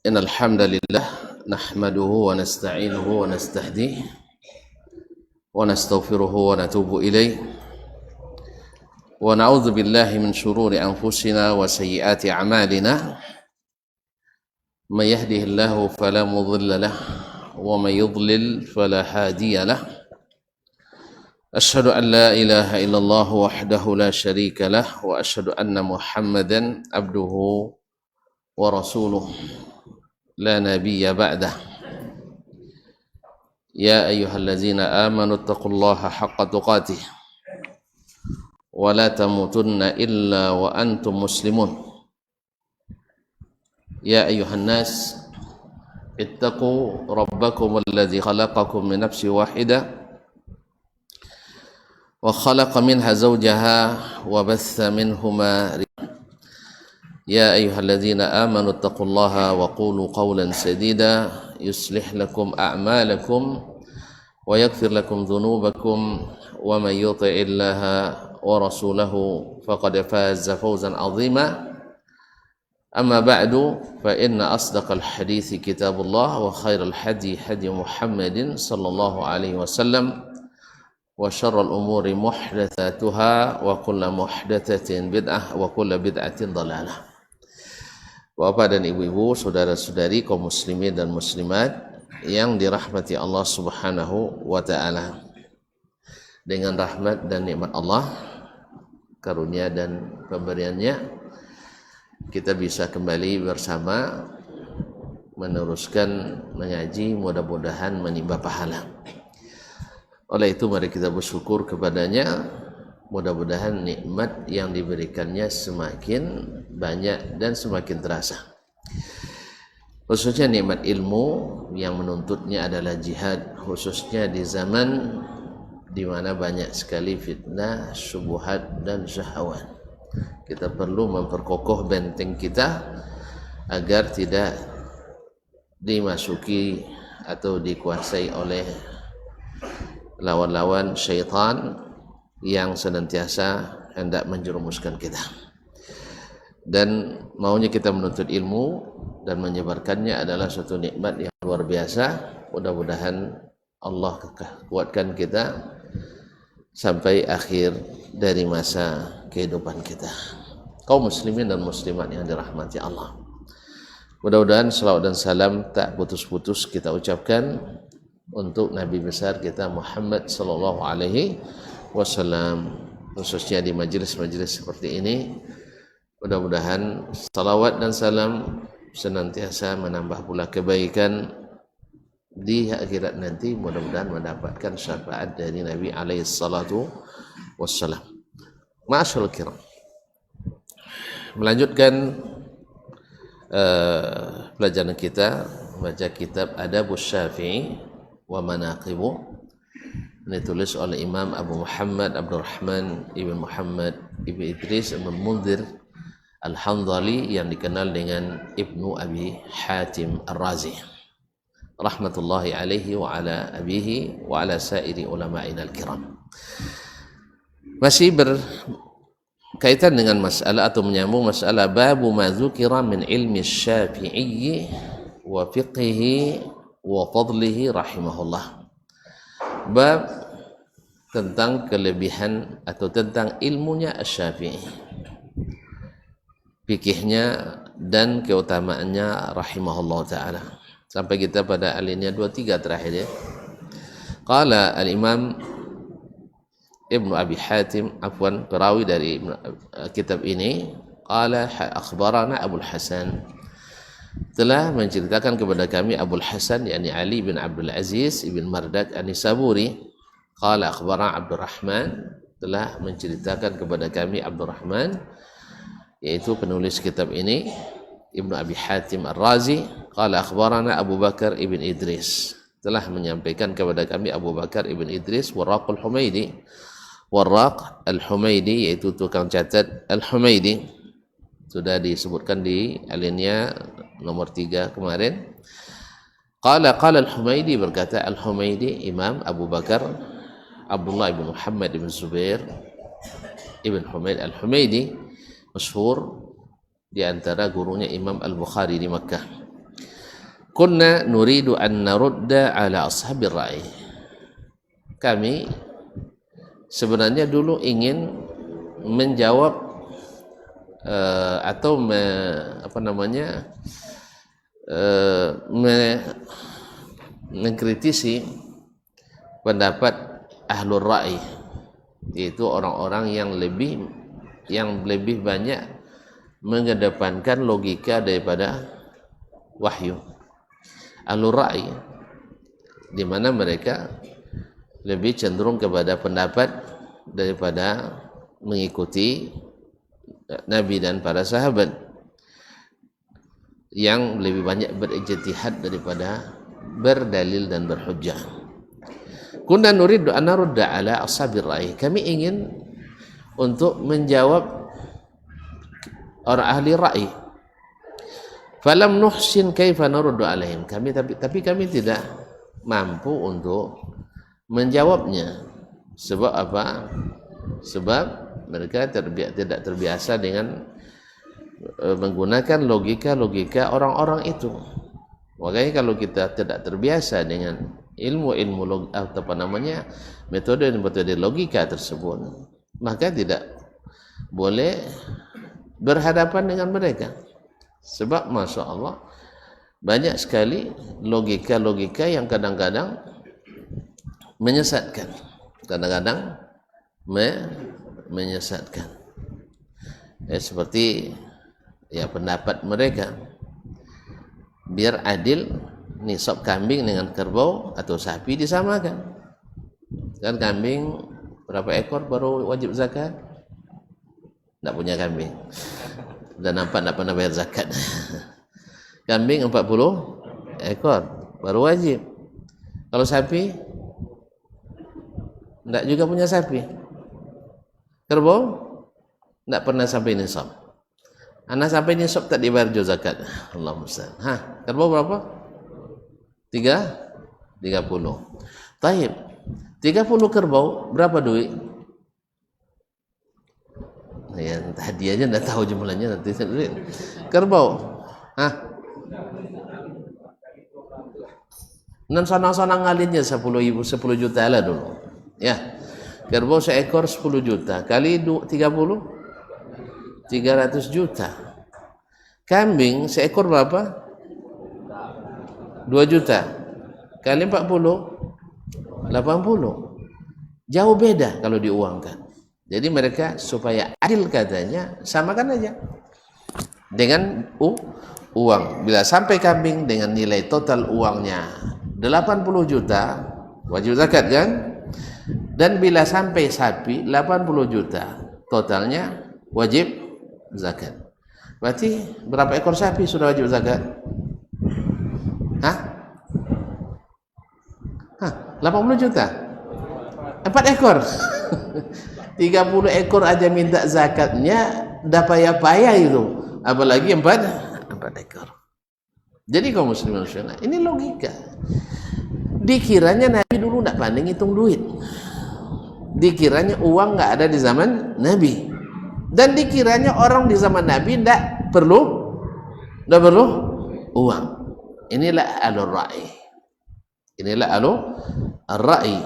إن الحمد لله نحمده ونستعينه ونستهديه ونستغفره ونتوب إليه ونعوذ بالله من شرور أنفسنا وسيئات أعمالنا من يهده الله فلا مضل له ومن يضلل فلا هادي له أشهد أن لا إله إلا الله وحده لا شريك له وأشهد أن محمدا عبده ورسوله لا نبي بعده يا أيها الذين آمنوا اتقوا الله حق تقاته ولا تموتن إلا وأنتم مسلمون يا أيها الناس اتقوا ربكم الذي خلقكم من نفس واحدة وخلق منها زوجها وبث منهما يا أيها الذين آمنوا اتقوا الله وقولوا قولا سديدا يصلح لكم أعمالكم ويغفر لكم ذنوبكم ومن يطع الله ورسوله فقد فاز فوزا عظيما أما بعد فإن أصدق الحديث كتاب الله وخير الحدي حدي محمد صلى الله عليه وسلم وشر الأمور محدثاتها وكل محدثة بدعة وكل بدعة ضلالة. Bapak dan ibu-ibu, saudara-saudari kaum muslimin dan muslimat yang dirahmati Allah Subhanahu wa taala. Dengan rahmat dan nikmat Allah, karunia dan pemberiannya, kita bisa kembali bersama meneruskan mengaji, mudah-mudahan menimba pahala. Oleh itu mari kita bersyukur kepadanya, mudah-mudahan nikmat yang diberikannya semakin banyak dan semakin terasa. Khususnya nikmat ilmu yang menuntutnya adalah jihad, khususnya di zaman di mana banyak sekali fitnah, syubhat dan syahwat. Kita perlu memperkokoh benteng kita agar tidak dimasuki atau dikuasai oleh lawan-lawan syaitan yang senantiasa hendak menjerumuskan kita. Dan maunya kita menuntut ilmu dan menyebarkannya adalah suatu nikmat yang luar biasa. Mudah-mudahan Allah kuatkan kita sampai akhir dari masa kehidupan kita. Kaum muslimin dan muslimat yang dirahmati Allah, mudah-mudahan salawat dan salam tak putus-putus kita ucapkan untuk Nabi besar kita Muhammad sallallahu alaihi wasallam, khususnya di majelis-majelis seperti ini. Mudah-mudahan salawat dan salam senantiasa menambah pula kebaikan di akhirat nanti, mudah-mudahan mendapatkan syafaat dari Nabi alaihi salatu wassalam. Ma'asyiral kiram, melanjutkan pelajaran kita membaca kitab Adabus Syafi'i wa Manaqibu. Ini tulis oleh Imam Abu Muhammad Abdurrahman Ibn Muhammad Ibn Idris Ibn Munzir Al-Hanzali yang dikenal dengan Ibnu Abi Hatim Ar-Razi rahmatullahi alaihi wa ala abihi wa ala sairi ulama'ina al-kiram. Masih berkaitan dengan masalah atau menyambung masalah babu ma dzukira min ilmi Syafi'i wa fiqhihi wa fadlihi rahimahullah. Bab tentang kelebihan atau tentang ilmunya Asy-Syafi'i, fikihnya dan keutamaannya rahimahullah ta'ala. Sampai kita pada alinea 23 terakhir ya. Qala al-Imam Ibnu Abi Hatim, afwan, perawi dari kitab ini, qala akhbarana Abul Hasan, telah menceritakan kepada kami Abul Hasan yakni Ali bin Abdul Aziz ibn Mardak An-Nisaburi. Qala akhbarana Abdurrahman, telah menceritakan kepada kami Abdurrahman, yaitu penulis kitab ini, Ibnu Abi Hatim Ar-Razi. Qala akhbarana Abu Bakar ibn Idris, telah menyampaikan kepada kami Abu Bakar ibn Idris Warraq al-Humaidi. Warraq al-Humaidi yaitu tukang catat al-Humaidi, sudah disebutkan di alinea nomor 3 kemarin. Qala al-Humaidi, berkata al-Humaidi Imam Abu Bakar Abdullah ibn Muhammad ibn Zubair ibn Humaid al-Humaidi, masyhur di antara gurunya Imam Al-Bukhari di Makkah. kunna nuridu an narudda ala ashabir ra'i. Kami sebenarnya dulu ingin menjawab atau mengkritisi pendapat ahlul ra'i, yaitu orang-orang yang lebih banyak mengedepankan logika daripada wahyu. Ahlul ra'i di mana mereka lebih cenderung kepada pendapat daripada mengikuti Nabi dan para sahabat, yang lebih banyak berijtihad daripada berdalil dan berhujjah. Kunna nuridu an narudda ala ashabir ra'i. Kami ingin untuk menjawab orang ahli ra'i. Falam nuhsin kaifa naruddu alaihim. Tapi kami tidak mampu untuk menjawabnya. Sebab apa? Sebab mereka tidak terbiasa dengan menggunakan logika orang-orang itu. Makanya kalau kita tidak terbiasa dengan ilmu metode logika tersebut, maka tidak boleh berhadapan dengan mereka. Sebab Masya Allah banyak sekali logika-logika yang kadang-kadang menyesatkan, menyesatkan. Seperti pendapat mereka, biar adil nisab kambing dengan kerbau atau sapi disamakan. Kan kambing berapa ekor baru wajib zakat? Tidak punya kambing. Dan nampak tidak pernah bayar zakat. Kambing 40 ekor baru wajib. Kalau sapi tidak juga punya sapi. Kerbau tidak pernah sampai nisab. Anak sampai nisab tak dibayar juga zakat. Allahumma salli. Kerbau berapa? 30. Taib. 30 kerbau berapa duit? Ya, tadi aja enggak tahu jumlahnya, nanti duit. Kerbau. Nan sonang-sonang ngalinnya 10 juta lah dulu. Ya. Kerbau seekor 10 juta kali 30 300 juta. Kambing seekor berapa? 2 juta kali 40 80. Jauh beda kalau diuangkan. Jadi mereka supaya adil katanya samakan aja dengan uang. Bila sampai kambing dengan nilai total uangnya 80 juta wajib zakat kan? Dan bila sampai sapi 80 juta totalnya wajib zakat. Berarti berapa ekor sapi sudah wajib zakat? 80 juta 4 ekor 30 ekor aja minta zakatnya dah payah-payah itu, apalagi 4 ekor. Jadi kaum muslimin ini logika. Dikiranya Nabi dulu tidak pandai ngitung duit, dikiranya uang nggak ada di zaman Nabi, dan dikiranya orang di zaman Nabi tidak perlu uang. Inilah alur ra'i. Inilah alur ra'i,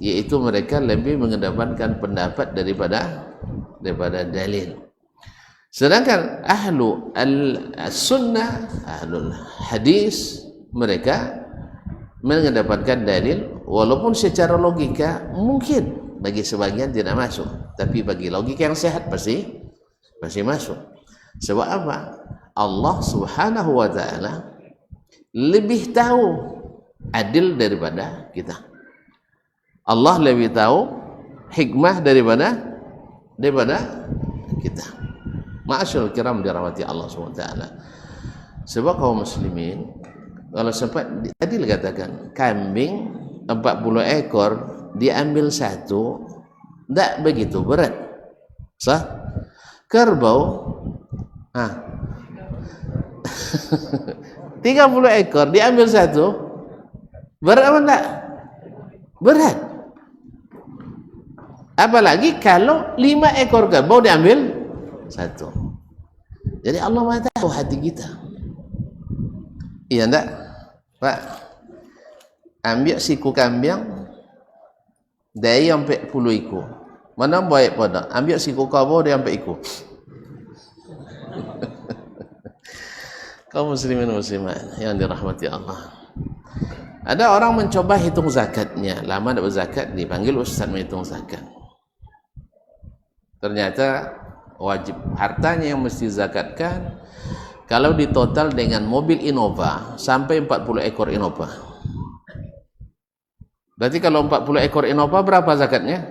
yaitu mereka lebih mengedepankan pendapat daripada dalil. Sedangkan ahlu al-sunnah, ahlul hadis, mereka mengedepankan dalil, walaupun secara logika mungkin bagi sebagian tidak masuk, tapi bagi logika yang sehat pasti masuk. Sebab apa? Allah Subhanahu wa ta'ala lebih tahu adil daripada kita. Allah lebih tahu hikmah daripada kita. Ma'asyarul kiram dirahmati Allah SWT. Sebab kaum muslimin, kalau sempat tadi dikatakan kambing 40 ekor diambil satu tidak begitu berat. Sah? Kerbau 30 ekor diambil satu berat apa enggak? Berat. Apalagi kalau 5 ekor kerbau diambil satu. Jadi Allah Maha tahu hati kita. Iya enggak? Pak, ambil siku kambing dari sampai 10 ekor. Mana baik pada? Ambil siku kabo dia sampai ekor. Kaum muslimin muslimat yang dirahmati Allah. Ada orang mencoba hitung zakatnya, lama tidak berzakat, dipanggil ustaz menghitung zakat. Ternyata wajib hartanya yang mesti zakatkan kalau ditotal dengan mobil Innova sampai 40 ekor Innova. Berarti kalau 40 ekor Innova berapa zakatnya?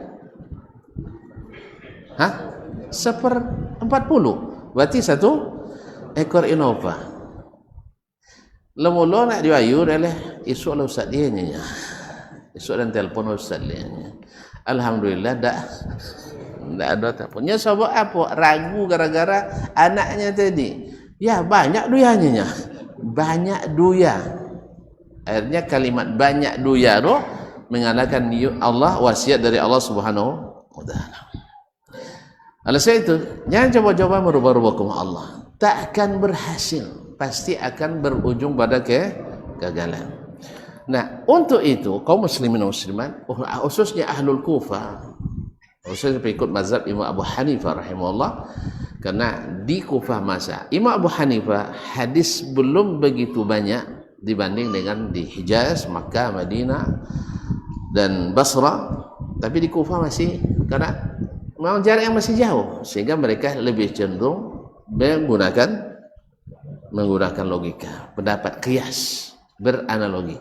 Hah? 1/40. Berarti 1 ekor Innova. Lemulu nak diwayu adalah esok lah ustaz dia nya. Esok dan telefon ustaz dia nya. Alhamdulillah dah ada telefonnya. Sebab apa? Ragu gara-gara anaknya tadi. Ya banyak duyanya. Banyak duya. Akhirnya kalimat banyak duya tu mengatakan Allah, wasiat dari Allah Subhanahu wa taala. Alasan itu, jangan coba-coba merubah-rubah hukum Allah. Tak akan berhasil. Pasti akan berujung pada kegagalan. Nah, untuk itu kaum muslimin dan muslimat, khususnya ahlul Kufah, khususnya pengikut mazhab Imam Abu Hanifah rahimahullah, karena di Kufah masa Imam Abu Hanifah hadis belum begitu banyak dibanding dengan di Hijaz, Makkah, Madinah dan Basra, tapi di Kufah masih, karena memang jarak yang masih jauh, sehingga mereka lebih cenderung menggunakan logika, pendapat qiyas, beranalogi.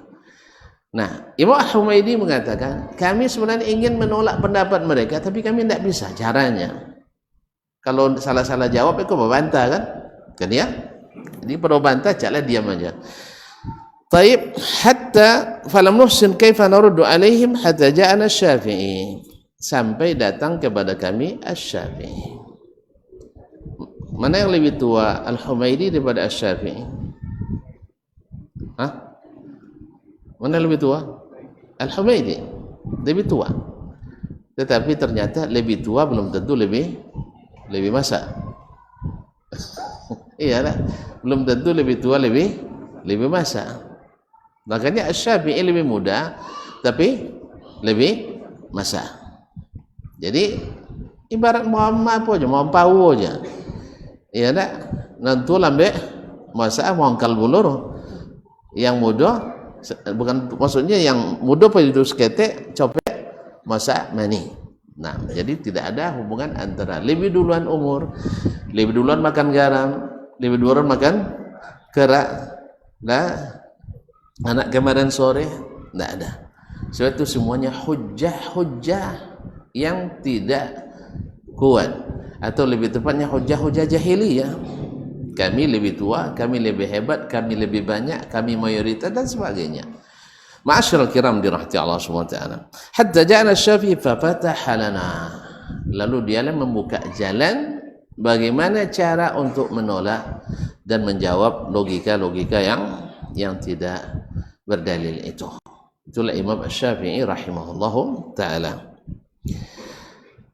Nah, Imam Al-Humaidi mengatakan, kami sebenarnya ingin menolak pendapat mereka, tapi kami tidak bisa caranya. Kalau salah-salah jawab, itu membantah kan? Kan ya? Jadi perlu bantah, janganlah diam aja. Taib, hatta falam nuhsin kaifa naruddu alaihim hatta ja'ana Syafi'i. Sampai datang kepada kami Asy-Syafi'i. Mana yang lebih tua, Al-Humaidi daripada Asy-Syafi'i? Hah? Mana yang lebih tua? Al-Humaidi lebih tua. Tetapi ternyata lebih tua belum tentu lebih masa. Iyalah, belum tentu lebih tua lebih masa. Makanya Asy-Syafi'i lebih muda tapi lebih masa. Jadi ibarat Muhammad apa aja, Muhammad aja. Iya tak? Nanti lambe masa mangkal bulur. Yang muda bukan, maksudnya yang muda pada itu sekete copet masa mani. Nah, jadi tidak ada hubungan antara lebih duluan umur, lebih duluan makan garam, lebih duluan makan kerak. Nah, anak kemarin sore tidak ada. Sebab itu semuanya hujjah yang tidak kuat. Atau lebih tepatnya hujah-hujah jahiliyah. Kami lebih tua, kami lebih hebat, kami lebih banyak, kami mayoritas dan sebagainya. Ma'asyiral kiram dirahmati Allah Subhanahu wa taala. Hatta ja'ana Syafi'i fa fataha lana. Lalu dialah membuka jalan bagaimana cara untuk menolak dan menjawab logika-logika yang tidak berdalil itu. Itulah Imam Asy-Syafi'i rahimahullahu taala.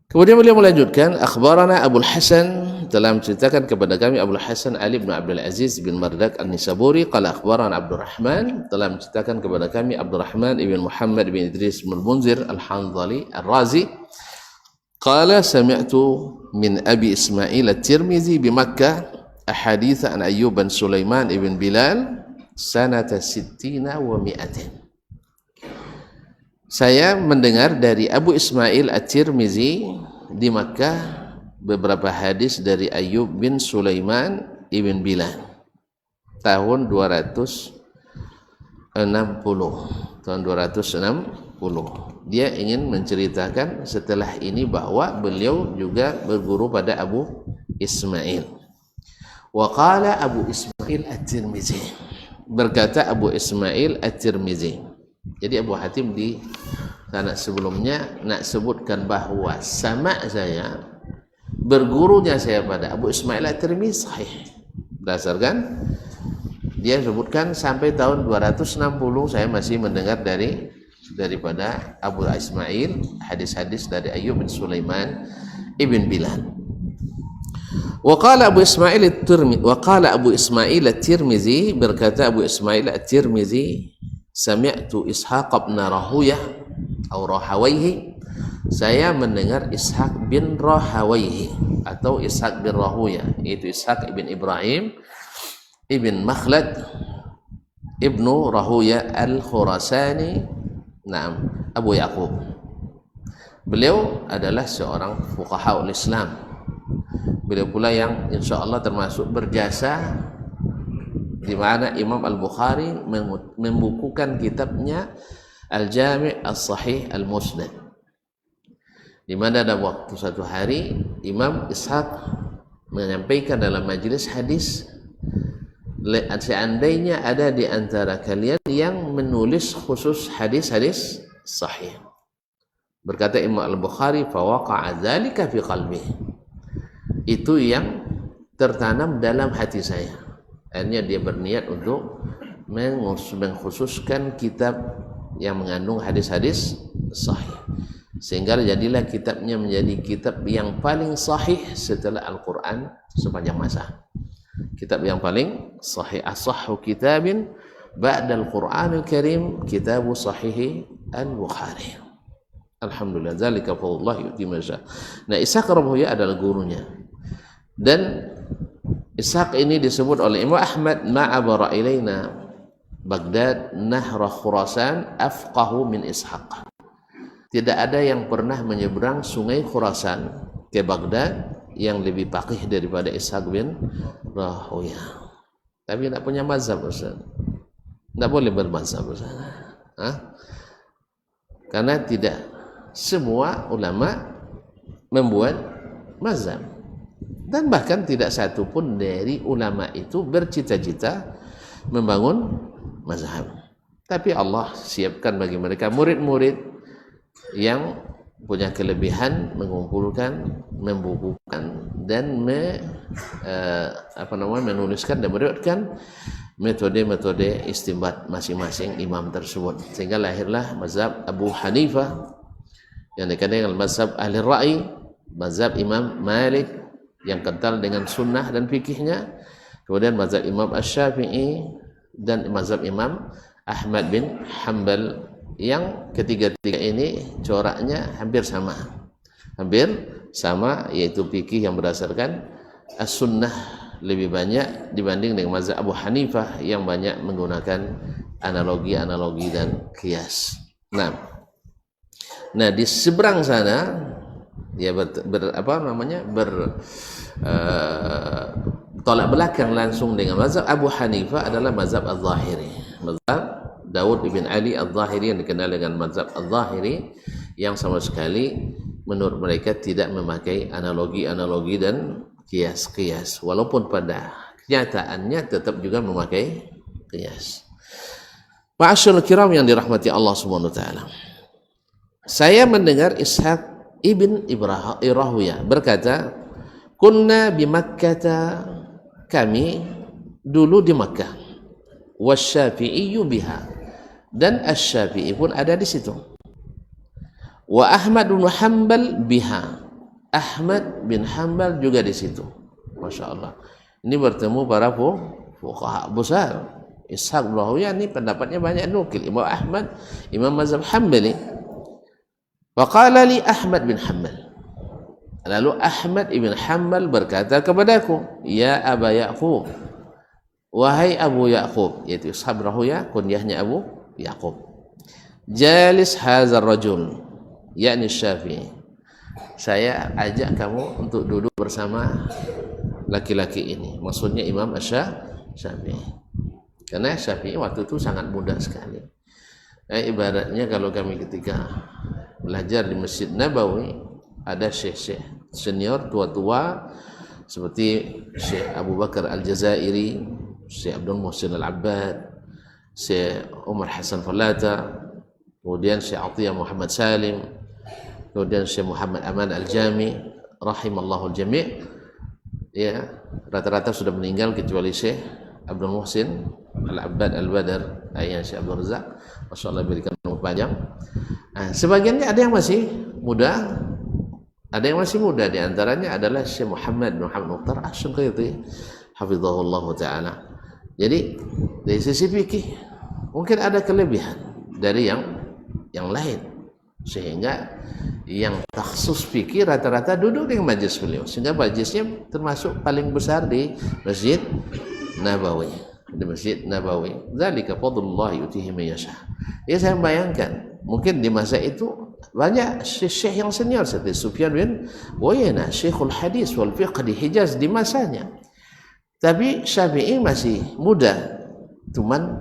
Kemudian beliau melanjutkan, akhbarana Abul Hasan, telah menceritakan kepada kami Abul Hasan Ali bin Abdul Aziz bin Mardak An-Nisaburi, qala akhbarana Abdurrahman, telah menceritakan kepada kami Abdurrahman ibn Muhammad bin Idris bin Munzir Al-Hanzali Ar-Razi, qala sami'tu min Abi Ismail At-Tirmizi bi Makkah ahadith an Ayyub bin Sulaiman ibn Bilal sanata 60 wa 100. Saya mendengar dari Abu Ismail At-Tirmizi di Makkah beberapa hadis dari Ayyub bin Sulaiman ibn Bilal tahun 260. Dia ingin menceritakan setelah ini bahwa beliau juga berguru pada Abu Ismail. Wa qala Abu Ismail At-Tirmizi, berkata Abu Ismail At-Tirmizi. Jadi Abu Hatim di sana sebelumnya nak sebutkan bahawa sama saya, bergurunya saya pada Abu Ismail At-Tirmizi sahih. Berdasarkan dia sebutkan sampai tahun 260 saya masih mendengar daripada Abu Ismail hadis-hadis dari Ayyub bin Sulaiman ibn Bilal. Waqala Abu Ismail at-Tirmizi, berkata Abu Ismail at-Tirmizi, sami'tu Ishaq bin Rahuyah atau Rahawayhi, saya mendengar Ishaq bin Rahawayhi atau Ishaq bin Rahuyah, yaitu Ishaq ibn Ibrahim ibn Makhlad ibnu Rahuyah al-Khurasani, Naam, Abu Yaqub. Beliau adalah seorang fuqaha Islam. Beliau pula yang insyaallah termasuk berjasa, di mana Imam Al-Bukhari membukukan kitabnya Al-Jami' As-Sahih Al-Musnad, di mana ada waktu satu hari Imam Ishaq menyampaikan dalam majelis hadis, seandainya ada di antara kalian yang menulis khusus hadis-hadis sahih, berkata Imam Al-Bukhari, fawaqa'a dzalika fi qalbihi, itu yang tertanam dalam hati saya. Akhirnya dia berniat untuk mengkhususkan kitab yang mengandung hadis-hadis sahih, sehingga jadilah kitabnya menjadi kitab yang paling sahih setelah Al-Quran sepanjang masa. Kitab yang paling sahih, asahhu kitabin ba'dal Qur'anil Karim kitabu sahih Al-Bukhari. Alhamdulillah, zalika fadlullah yu'ti man yasha. Nah, Ishaq Rahuyah adalah gurunya, dan Ishaq ini disebut oleh Imam Ahmad, ma'abara ilaina Baghdad nahra Khurasan afqahu min Ishaq. Tidak ada yang pernah menyeberang sungai Khurasan ke Baghdad yang lebih faqih daripada Ishaq bin Rahuyah. Tapi tidak punya mazhab, Ustaz. Tidak boleh bermazhab, Ustaz. Karena tidak semua ulama membuat mazhab, dan bahkan tidak satu pun dari ulama itu bercita-cita membangun mazhab. Tapi Allah siapkan bagi mereka murid-murid yang punya kelebihan mengumpulkan, membukukan, dan menuliskan dan meriwayatkan metode-metode istinbat masing-masing imam tersebut, sehingga lahirlah mazhab Abu Hanifah yang dikenal dengan mazhab ahli ra'i, mazhab Imam Malik yang kental dengan sunnah dan fikihnya, kemudian mazhab Imam Asy-Syafi'i, dan mazhab Imam Ahmad bin Hanbal, yang ketiga-tiga ini coraknya hampir sama, yaitu fikih yang berdasarkan as-sunnah lebih banyak dibanding dengan mazhab Abu Hanifah yang banyak menggunakan analogi dan kias. Nah, di seberang sana ya tolak belakang langsung dengan mazhab Abu Hanifah adalah mazhab Al-Zahiri, mazhab Daud ibn Ali Al-Zahiri, yang dikenal dengan mazhab Al-Zahiri, yang sama sekali menurut mereka tidak memakai analogi dan kias, walaupun pada kenyataannya tetap juga memakai kias. Ma'asyiral kiram yang dirahmati Allah Subhanahu wa taala, saya mendengar Ishaq ibn Rahuyah berkata, kunna bi Makkah, kami dulu di Makkah, wasyafi'i biha, dan Asy-Syafi'i pun ada di situ, wa Ahmad bin Hanbal biha, Ahmad bin Hanbal juga di situ. Masya Allah, ini bertemu para fuqaha besar. Ishaq bin Rahuyah ini pendapatnya banyak nukil, Imam Ahmad, Imam mazhab Hanbali. Wa qala li Ahmad bin Hanbal, lalu Ahmad ibn Hanbal berkata kepadaku, ya Aba Ya'qub, wahai Abu Ya'qub, yaitu Ishaq bin Rahuyah kunyahnya Abu Ya'qub, jalis hazar rajul, yakni Syafi'i, saya ajak kamu untuk duduk bersama laki-laki ini, maksudnya Imam Syafi'i. Karena Syafi'i waktu itu sangat muda sekali. Ibaratnya kalau kami ketika belajar di Masjid Nabawi, ada syekh-syekh senior tua-tua seperti Syekh Abu Bakar Al-Jazairi, Syekh Abdul Muhsin Al-Abbad, Syekh Umar Hasan Falata, kemudian Syekh Atiyah Muhammad Salim, kemudian Syekh Muhammad Aman Al-Jami, rahimallahu al-jami'. Ya, rata-rata sudah meninggal kecuali Syekh Abdul Muhsin Al-Abbad Al-Badar, ayah Syekh Abdul Razak, masyaallah berikan umur panjang. Sebagiannya ada yang masih muda, Ada yang masih muda, di antaranya adalah Syekh Muhammad Mukhtar Asy-Shinqiti hafizahullah taala. Jadi dari sisi fikih mungkin ada kelebihan dari yang lain, sehingga yang taksus fikih rata-rata duduk dengan majlis beliau, sehingga majlisnya termasuk paling besar di Masjid Nabawi. Di Masjid Nabawi, dzalika fadlullah yutihi man yasha. Ya, saya bayangkan mungkin di masa itu banyak syekh yang senior seperti Sufyan bin Uyainah, Syekhul Hadis wal Fiqh di Hijaz di masanya. Tapi Syafi'i masih muda, cuman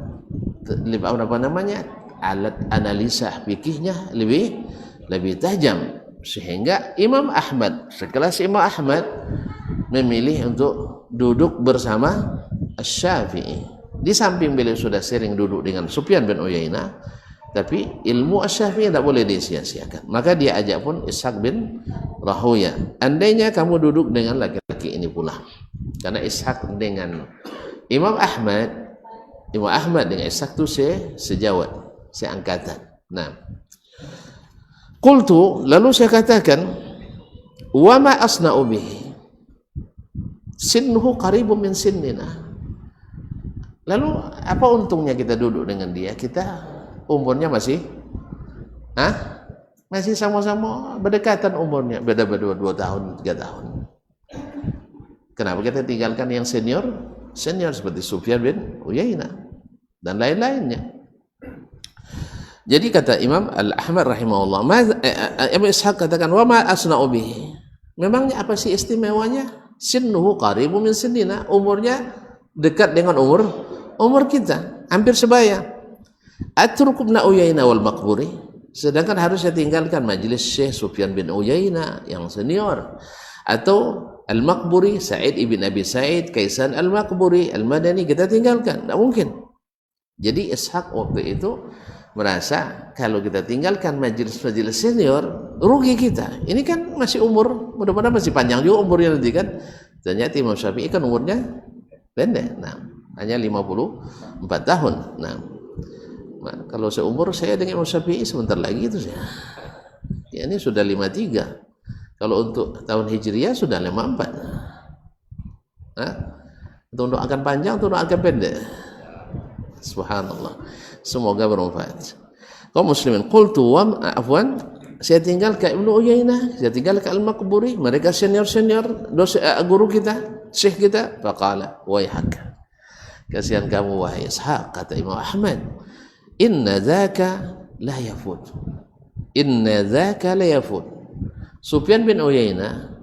apa namanya, alat analisa fikihnya lebih tajam, sehingga Imam Ahmad, sekelas Imam Ahmad memilih untuk duduk bersama Asy-Syafi'i. Di samping beliau sudah sering duduk dengan Sufyan bin Uyainah, tapi ilmu Asy-Syafi'i tidak boleh disia-siakan. Maka dia ajak pun Ishaq bin Rahuya. Andainya kamu duduk dengan laki-laki ini pula, karena Ishaq dengan Imam Ahmad dengan Ishaq itu sejawat, seangkatan. Nah, qultu, lalu saya katakan, wa ma asna'u bihi sinnuhu qaribun min sinnina. Lalu apa untungnya kita duduk dengan dia? Kita umurnya masih sama-sama berdekatan umurnya, beda 2 tahun 3 tahun. Kenapa kita tinggalkan yang senior seperti Sufyan bin Uyainah dan lain-lainnya? Jadi kata Imam Al-Ahmad rahimahullah, Ibnu Ishaq katakan, wa ma asna'u bihi, memangnya apa sih istimewanya? Sinnuhu qaribun min sinnina, umurnya dekat dengan umur kita, hampir sebaya. Atruku ibn Uyainah wal Maqburi, sedangkan harus saya tinggalkan majelis Syekh Sufyan bin Uyainah yang senior, atau Al-Maqburi, Sa'id ibn Abi Sa'id, Kaisan Al-Maqburi Al-Madani, kita tinggalkan? Tidak mungkin. Jadi Ishaq waktu itu merasa kalau kita tinggalkan majelis-majelis senior, rugi kita. Ini kan masih umur, mudah-mudahan masih panjang juga umurnya nanti kan. Ternyata Imam Syafi'i kan umurnya pendek, hanya 54 tahun. Nah, kalau seumur saya dengan Imam Syafi'i sebentar lagi itu saya. Ya, ini sudah 53. Kalau untuk tahun Hijriah sudah 54. Untuk akan panjang, untuk akan pendek. Subhanallah. Semoga bermanfaat. Kaum muslimin, qultu wa afwan, saya tinggal ke Ibnu Uyainah, saya tinggal ke Al-Maqburi, mereka senior guru kita, syekh kita. Faqala waihak, kasihan kamu wahai Ishaq, kata Imam Ahmad, inna dzaka la yafut. Sufyan bin Uyainah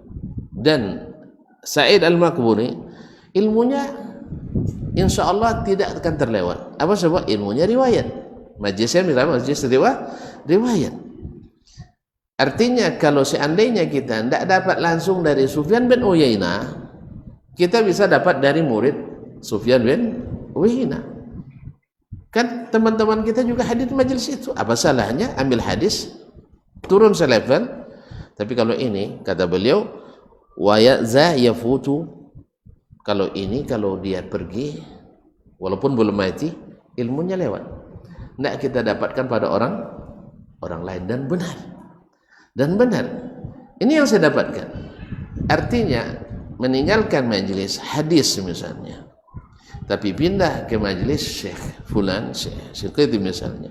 dan Sa'id Al-Maqburi ilmunya insyaallah tidak akan terlewat. Apa sebab? Ilmunya riwayat. Majlisnya riwayat. Artinya kalau seandainya kita tidak dapat langsung dari Sufyan bin Uyainah, kita bisa dapat dari murid Sufyan bin Uyainah. Kan teman-teman kita juga hadir di majelis itu. Apa salahnya ambil hadis turun selevel? Tapi kalau ini kata beliau, wa ya'za yafutu, kalau ini kalau dia pergi walaupun belum mati, ilmunya lewat. Tidak kita dapatkan pada orang lain, dan benar. Ini yang saya dapatkan. Artinya meninggalkan majelis hadis misalnya, tapi pindah ke majelis Syekh Fulan, Syekh Qiti misalnya,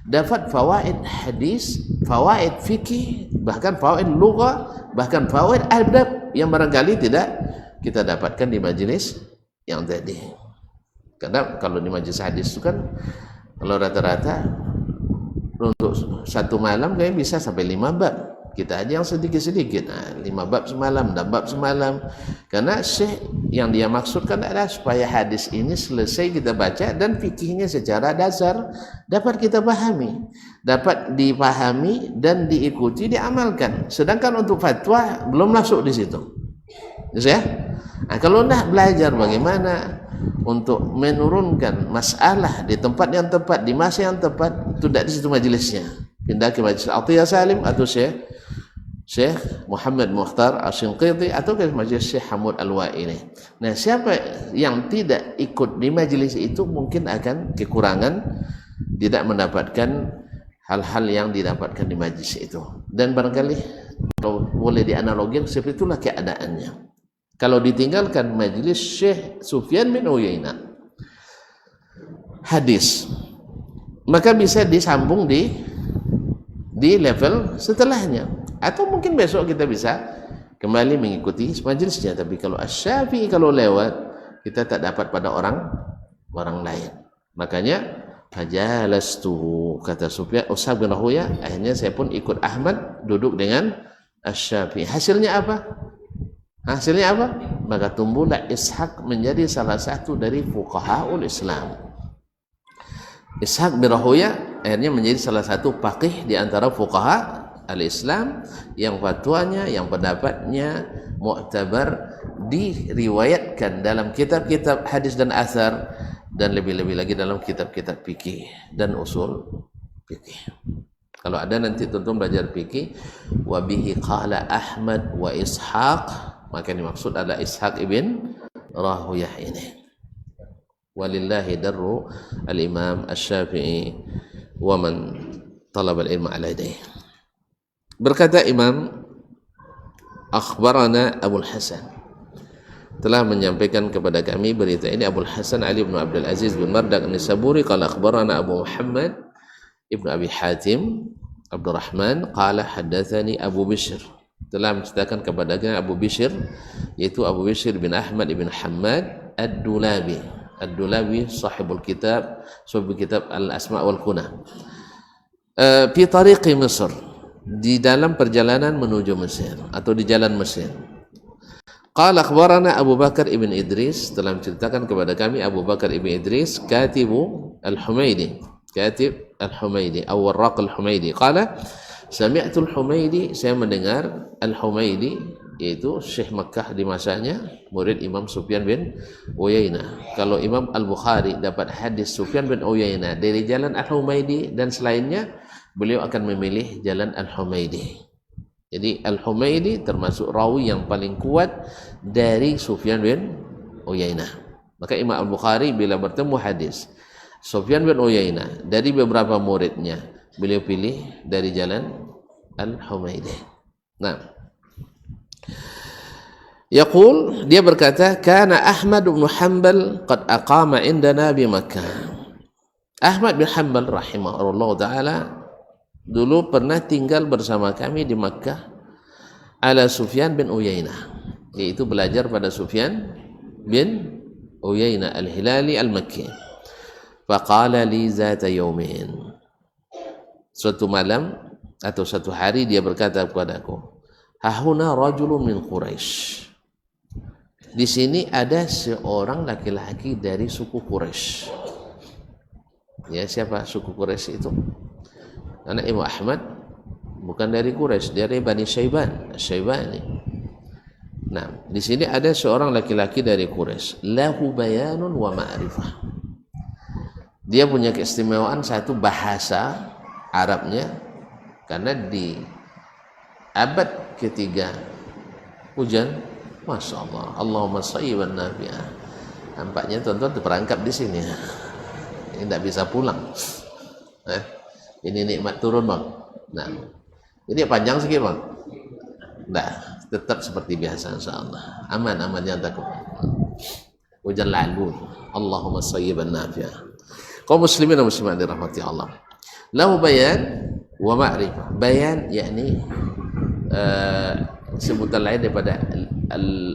dapat fawaid hadis, fawaid fikih, bahkan fawaid lugah, bahkan fawaid adab yang barangkali tidak kita dapatkan di majelis yang tadi. Karena kalau di majelis hadis itu kan kalau rata-rata untuk satu malam kayak bisa sampai 5 bab. Kita aja yang sedikit-sedikit, 5 bab semalam, 6 bab semalam. Karena syekh yang dia maksudkan adalah supaya hadis ini selesai kita baca dan fikihnya secara dasar dapat kita pahami, dapat dipahami dan diikuti, diamalkan. Sedangkan untuk fatwa belum masuk di situ. Ya? Nah, kalau nak belajar bagaimana untuk menurunkan masalah di tempat yang tepat, di masa yang tepat, itu tidak di situ majelisnya. Pindah ke majelis Atiyah Salim atau Syekh Muhammad Mukhtar Asy-Shinqiti atau ke majelis Syekh Hamud Al-Wa'ili. Nah, siapa yang tidak ikut di majelis itu mungkin akan kekurangan, tidak mendapatkan hal-hal yang didapatkan di majelis itu. Dan barangkali Kalau boleh dianalogikan, seperti itulah keadaannya. Kalau ditinggalkan majlis Syekh Sufyan bin Uyainah hadis, maka bisa disambung di level setelahnya, atau mungkin besok kita bisa kembali mengikuti majlisnya. Tapi kalau Asy-Syafi'i kalau lewat, kita tak dapat pada orang lain. Makanya fajalastu, kata Sufyan Utsman bin Rahuya, akhirnya saya pun ikut Ahmad duduk dengan Asy-Syafi'i. Hasilnya apa? Maka tumbuhlah Ishaq menjadi salah satu dari fuqahaul Islam. Ishaq bin Rahuya akhirnya menjadi salah satu faqih di antara fuqaha al-Islam yang fatwanya, yang pendapatnya mu'tabar, diriwayatkan dalam kitab-kitab hadis dan asar, dan lebih-lebih lagi dalam kitab-kitab fikih dan usul fikih. Kalau ada nanti tuntun belajar fikih, wa bihi qala Ahmad wa Ishaq, maka yang dimaksud adalah Ishaq ibn Rahuyah ini. Walillahi darru al-Imam Asy-Syafi'i wa man talaba al-ilma ala yadayhi. Berkata Imam, akhbarana Abul Hasan, telah menyampaikan kepada kami berita ini Abul Hasan Ali bin Abdul Aziz bin Mardak An-Nisaburi, qala akhbarana Abu Muhammad Ibn Abi Hatim Abdurrahman, qala haddatsani Abu Bishr, telah menceritakan kepada kami Abu Bishr, yaitu Abu Bishr bin Ahmad ibn Hammad Ad-Dulabi. Ad-Dulabi sahibul kitab Al-Asma' wal Kunah, fi tariqi Mesir, di dalam perjalanan menuju Mesir atau di jalan Mesir. Qala akhbarana Abu Bakar ibn Idris, telah menceritakan kepada kami Abu Bakar ibn Idris, katibu Al-Humaydi, katib Al-Humaydi, Warraq Al-Humaydi. Qala sami'tu Al-Humaydi, saya mendengar Al-Humaydi, yaitu Syekh Makkah di masanya, murid Imam Sufyan bin Uyainah. Kalau Imam Al-Bukhari dapat hadis Sufyan bin Uyainah dari jalan Al-Humaydi dan selainnya, beliau akan memilih jalan Al-Humaydi. Jadi Al-Humaydi termasuk rawi yang paling kuat dari Sufyan bin Uyainah. Maka Imam Al-Bukhari bila bertemu hadis Sufyan bin Uyainah dari beberapa muridnya, beliau pilih dari jalan Al-Humaydi. Nah, yaqul, dia berkata, kana Ahmad bin Hanbal qad aqama indana bi Makkah. Ahmad bin Hanbal rahimahullah taala dulu pernah tinggal bersama kami di Makkah, ala Sufyan bin Uyainah, yaitu belajar pada Sufyan bin Uyainah al-Hilali al-Makki. Faqala li zata yawmin, suatu malam atau suatu hari dia berkata kepadaku, hahuna rajulun min Quraisy, di sini ada seorang laki-laki dari suku Quraisy. Ya, siapa suku Quraisy itu? Karena Imam Ahmad bukan dari Quraisy, dari Bani Syaibani. Nah, di sini ada seorang laki-laki dari Quraisy, lahu bayanun wa ma'rifah. Dia punya keistimewaan satu, bahasa Arabnya, karena di abad ketiga hujan, masya Allah, Allahumma shayyiban nafi'ah. Nampaknya tuan-tuan terperangkap di sini, ini tidak bisa pulang. Ini nikmat turun bang. Nah, jadi panjang sikit bang. Nah, tetap seperti biasa insyaallah. Aman jangan takut. Hujan lalu. Allahumma shayyiban nafi'ah. Kaum muslimin dan muslimat dirahmati Allah. Lahu bayan wa ma'rifah. Bayan yakni sebutan lain daripada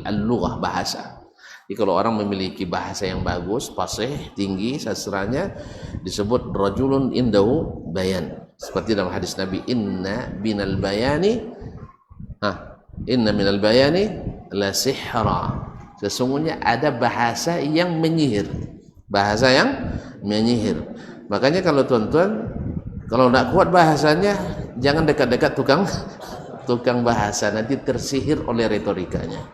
al-lughah, bahasa. Jadi kalau orang memiliki bahasa yang bagus, fasih, tinggi sastranya, disebut rajulun indahu bayan. Seperti dalam hadis Nabi, inna minal bayani la sihra. Sesungguhnya ada bahasa yang menyihir. Makanya kalau tuan-tuan, kalau tidak kuat bahasanya, jangan dekat-dekat tukang bahasa, nanti tersihir oleh retorikanya.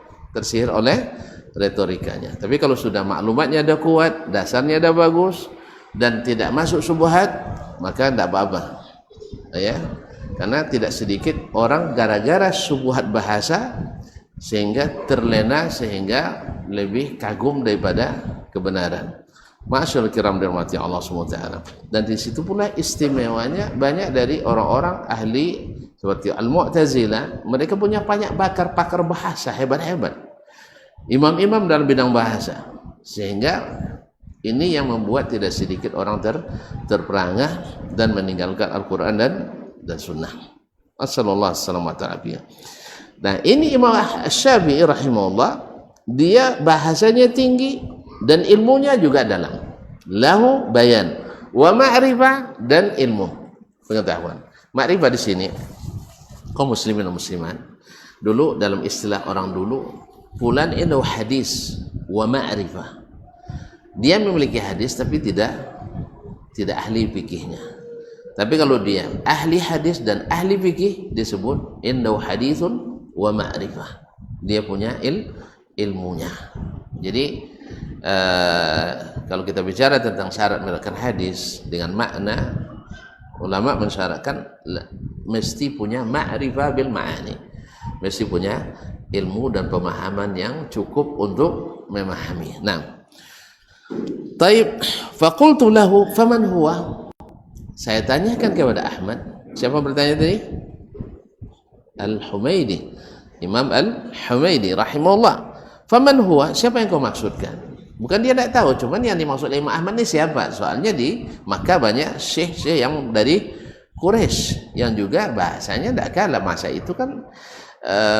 Tapi kalau sudah maklumatnya ada kuat, dasarnya ada bagus, dan tidak masuk syubhat, maka tidak apa-apa. Ya, karena tidak sedikit orang gara-gara syubhat bahasa sehingga terlena, sehingga lebih kagum daripada kebenaran. Ma'asyarul kiram dirahmati Allah SWT. Dan di situ pula istimewanya banyak dari orang-orang ahli Seperti Al-Mu'tazilah, mereka punya banyak pakar bahasa hebat-hebat, imam-imam dalam bidang bahasa, sehingga ini yang membuat tidak sedikit orang terperangah dan meninggalkan Al-Quran dan Sunnah. Assalamualaikum. Nah, ini Imam Syafi'i rahimahullah, dia bahasanya tinggi dan ilmunya juga dalam. Lahu bayan wa ma'rifah, dan ilmu pengetahuan. Ma'rifah di sini kaum muslimin dan muslimat, dulu dalam istilah orang dulu, fulan indahu hadis wa ma'rifah. Dia memiliki hadis tapi tidak ahli fikihnya. Tapi kalau dia ahli hadis dan ahli fikih, disebut indahu hadithun wa ma'rifah. Dia punya ilmunya. Jadi kalau kita bicara tentang syarat meriwayatkan hadis dengan makna, ulama mensyaratkan mesti punya ma'rifah bil ma'ani, mesti punya ilmu dan pemahaman yang cukup untuk memahami. Nah, taib, faqultu lahu faman huwa. Saya tanyakan kepada Ahmad. Siapa bertanya tadi? Al-Humaidi, Imam Al-Humaidi rahimahullah. Faman huwa, siapa yang kau maksudkan? Bukan dia tidak tahu, cuman yang dimaksud Imam Ahmad ini siapa? Soalnya di Makkah banyak syekh-syekh yang dari Quraisy yang juga bahasanya tidak kalah. Masa itu kan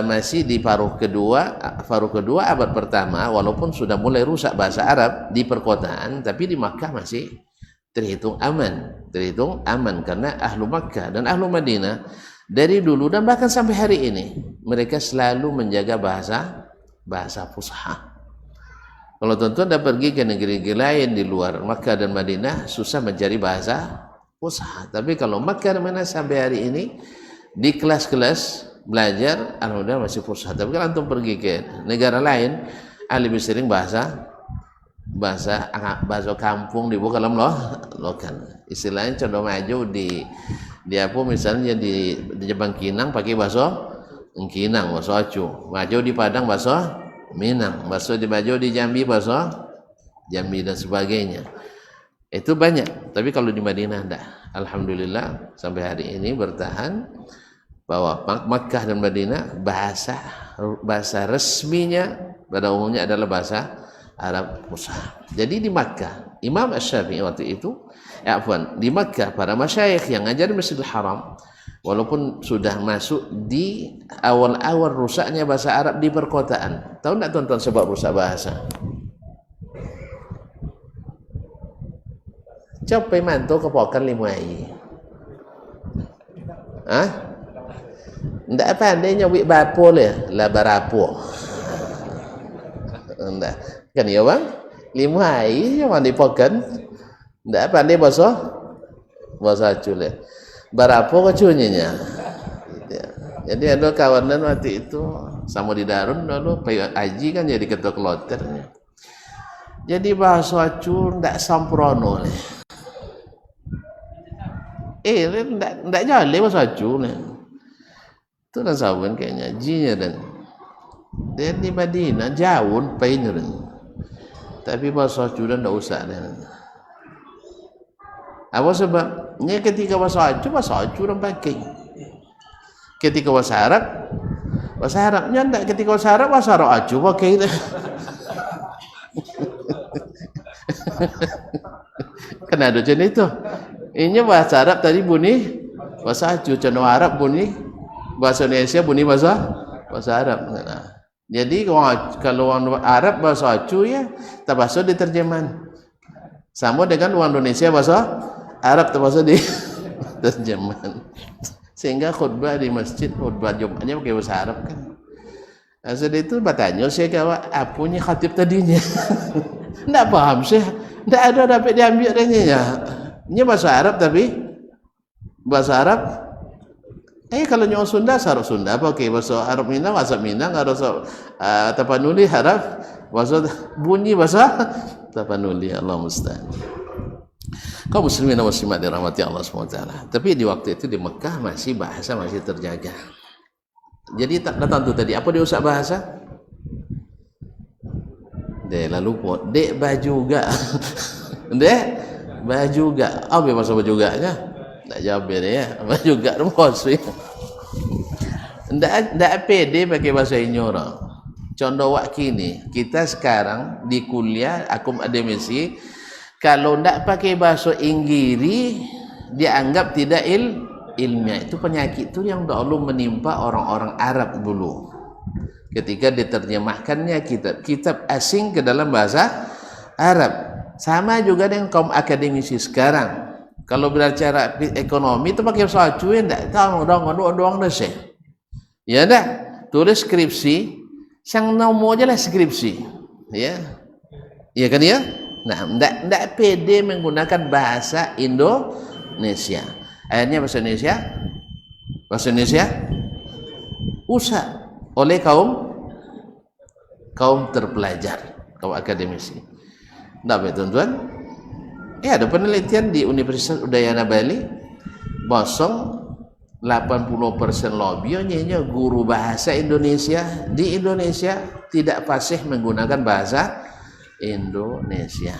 masih di paruh kedua abad pertama, walaupun sudah mulai rusak bahasa Arab di perkotaan, tapi di Makkah masih terhitung aman karena ahlu Makkah dan ahlu Madinah dari dulu dan bahkan sampai hari ini mereka selalu menjaga bahasa fusha. Kalau tuan-tuan dah pergi ke negeri-negeri lain di luar Makkah dan Madinah, susah mencari bahasa fusha. Tapi kalau Makkah dan Madinah sampai hari ini di kelas-kelas belajar, alhamdulillah masih fusha. Tapi kalau antum pergi ke negara lain, lebih sering bahasa kampung dibuka dalam lokal. Istilahnya contoh maju di apa misalnya di Jepang Kinang pakai bahasa Kinang, bahasa Acu. Maju di Padang bahasa Minang, bahasa di Maju di Jambi bahasa Jambi dan sebagainya. Itu banyak. Tapi kalau di Madinah enggak. Alhamdulillah sampai hari ini bertahan bahwa Makkah dan Madinah bahasa resminya pada umumnya adalah bahasa Arab Fusha. Jadi di Makkah Imam Asy-Syafi'i waktu itu, di Makkah para masyayikh yang ngajar Masjidil Haram, walaupun sudah masuk di awal-awal rusaknya bahasa Arab di perkotaan. Tahu enggak tuan-tuan sebab rusak bahasa? Coba mantu kepokan limuai. Enggak pandai nyawik bapo lah barapo. Enggak. Kan ya bang? Limuai yang dipokan. Enggak pandai bahasa Acule. Barapo kecunyanya. Jadi ada kawanan waktu itu sama di Darun dulu Haji kan jadi ketua kloternya. Jadi bahasa Acu ndak samprono nih. Ndak jalan bahasa Acu nih. Itu dan sawan kayaknya jinya dan di Madinah jauh pengen. Tapi bahasa Acu dan ndak usah dah. Apa sebabnya? Ketika bahasa Acu orang pakai. Ketika bahasa Arabnya enggak. Ketika bahasa Arab Acu pakai. Kan ada macam itu. Ini bahasa Arab tadi bunyi bahasa Acu, contoh Arab bunyi bahasa Indonesia bunyi bahasa Arab. Nah, jadi kalau orang Arab bahasa Acu ya termasuk di terjemahan. Sama dengan orang Indonesia bahasa Arab termasuk di terjemahan. Sehingga khutbah di masjid, khutbah Jumatnya pakai bahasa Arab kan. Asal itu bertanya saya kawan apunya khatib tadinya. Enggak paham saya. Enggak ada dapat diambil ya. Ini bahasa Arab tapi bahasa Arab. Kalau nyawa Sunda sarap Sunda pakai bahasa Arab Minang, bahasa Minang, bahasa Tapanuli Arab, bahasa bunyi bahasa Tapanuli. Allah musta'an. Kaum muslimin dan muslimat dirahmati Allah SWT. Tapi di waktu itu di Mekah bahasa masih terjaga. Jadi tak datang tu tadi apa dia usah bahasa? Lalu pot dek baju juga. Dek baju juga. Apa bahasa baju juga nya? Tak jawab dia ya. Baju juga rumah Ndak pede pakai bahasa Indonesia. Contoh wak kini, kita sekarang di kuliah akademisi, kalau ndak pakai bahasa Inggris dianggap tidak ilmiah. Itu penyakit itu yang dahulu menimpa orang-orang Arab dulu. Ketika diterjemahkannya kitab asing ke dalam bahasa Arab. Sama juga dengan kaum akademisi sekarang. Kalau berbicara ekonomi itu pakai bahasa cuy, ndak tahu doang deh. Ya dah, tulis skripsi, yang nomor aja lah skripsi, ya, iya kan ya. Nah, ndak pede menggunakan bahasa Indonesia. Akhirnya bahasa Indonesia usah oleh kaum terpelajar, kaum akademisi. Ndak tuan-tuan? Ya, ada penelitian di Universitas Udayana Bali, 80% lebihnya guru bahasa Indonesia di Indonesia tidak fasih menggunakan bahasa Indonesia.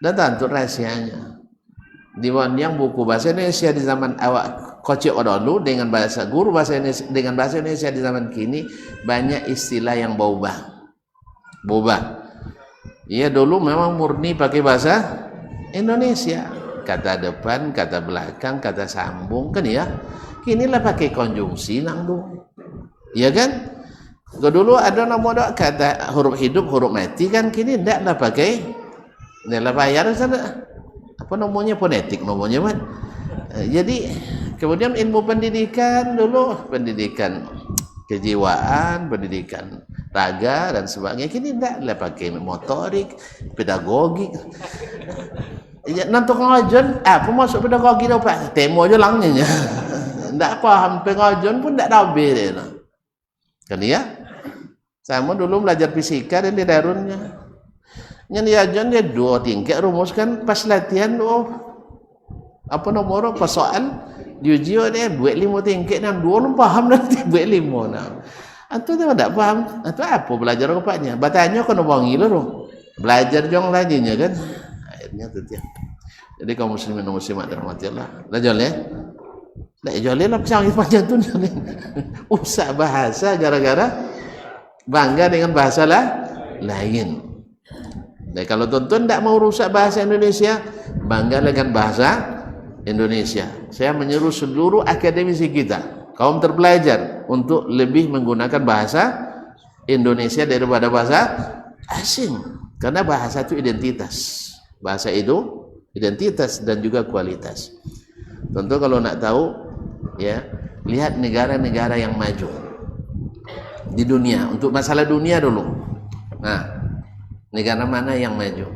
Dan tentu rahasianya di yang buku bahasa Indonesia di zaman awak kocok dulu dengan bahasa guru bahasa Indonesia dengan bahasa Indonesia di zaman kini banyak istilah yang berubah. Iya, dulu memang murni pakai bahasa Indonesia. Kata depan, kata belakang, kata sambung kan ya. Kinilah pakai konjungsi nang dulu. Iya kan? Dulu ada nama kata huruf hidup, huruf mati kan, kini ndaklah pakai. Ndaklah bayar sana. Apa namanya fonetik namanya kan. Jadi kemudian ilmu pendidikan dulu, pendidikan kejiwaan, pendidikan raga dan sebagainya, kini ndaklah pakai motorik, pedagogik. Ya, nanti ngajon, apa masuk pedagogi dah Pak? Temo aja langnya. Ndak paham pengajon pun ndak tahu beda. Kan ya? Sama dulu belajar fisika dan di darunnya. Yang diajon dia 2 tingkat rumuskan pas latihan apa nomor pas soal diuji dia buat 5 tingkat dan 2 paham nanti buat 5 nah. Antu ndak paham, antu apa belajar rupanya? Batanya kan wangi lho. Belajar jong laginya kan. Akhirnya tu dia. Jadi kaum muslimin dan muslimat dirahmati Allah. Dah jol ya. Dah jol lah panjang tu jol. Usah bahasa gara-gara bangga dengan bahasa lain. Dan kalau tuan-tuan tak mau rusak bahasa Indonesia, bangga dengan bahasa Indonesia. Saya menyeru seluruh akademisi kita, kaum terpelajar, untuk lebih menggunakan bahasa Indonesia daripada bahasa asing. Karena bahasa itu identitas. Bahasa itu identitas dan juga kualitas. Tentu kalau nak tahu, ya, lihat negara-negara yang maju di dunia. Untuk masalah dunia dulu. Nah, negara mana yang maju?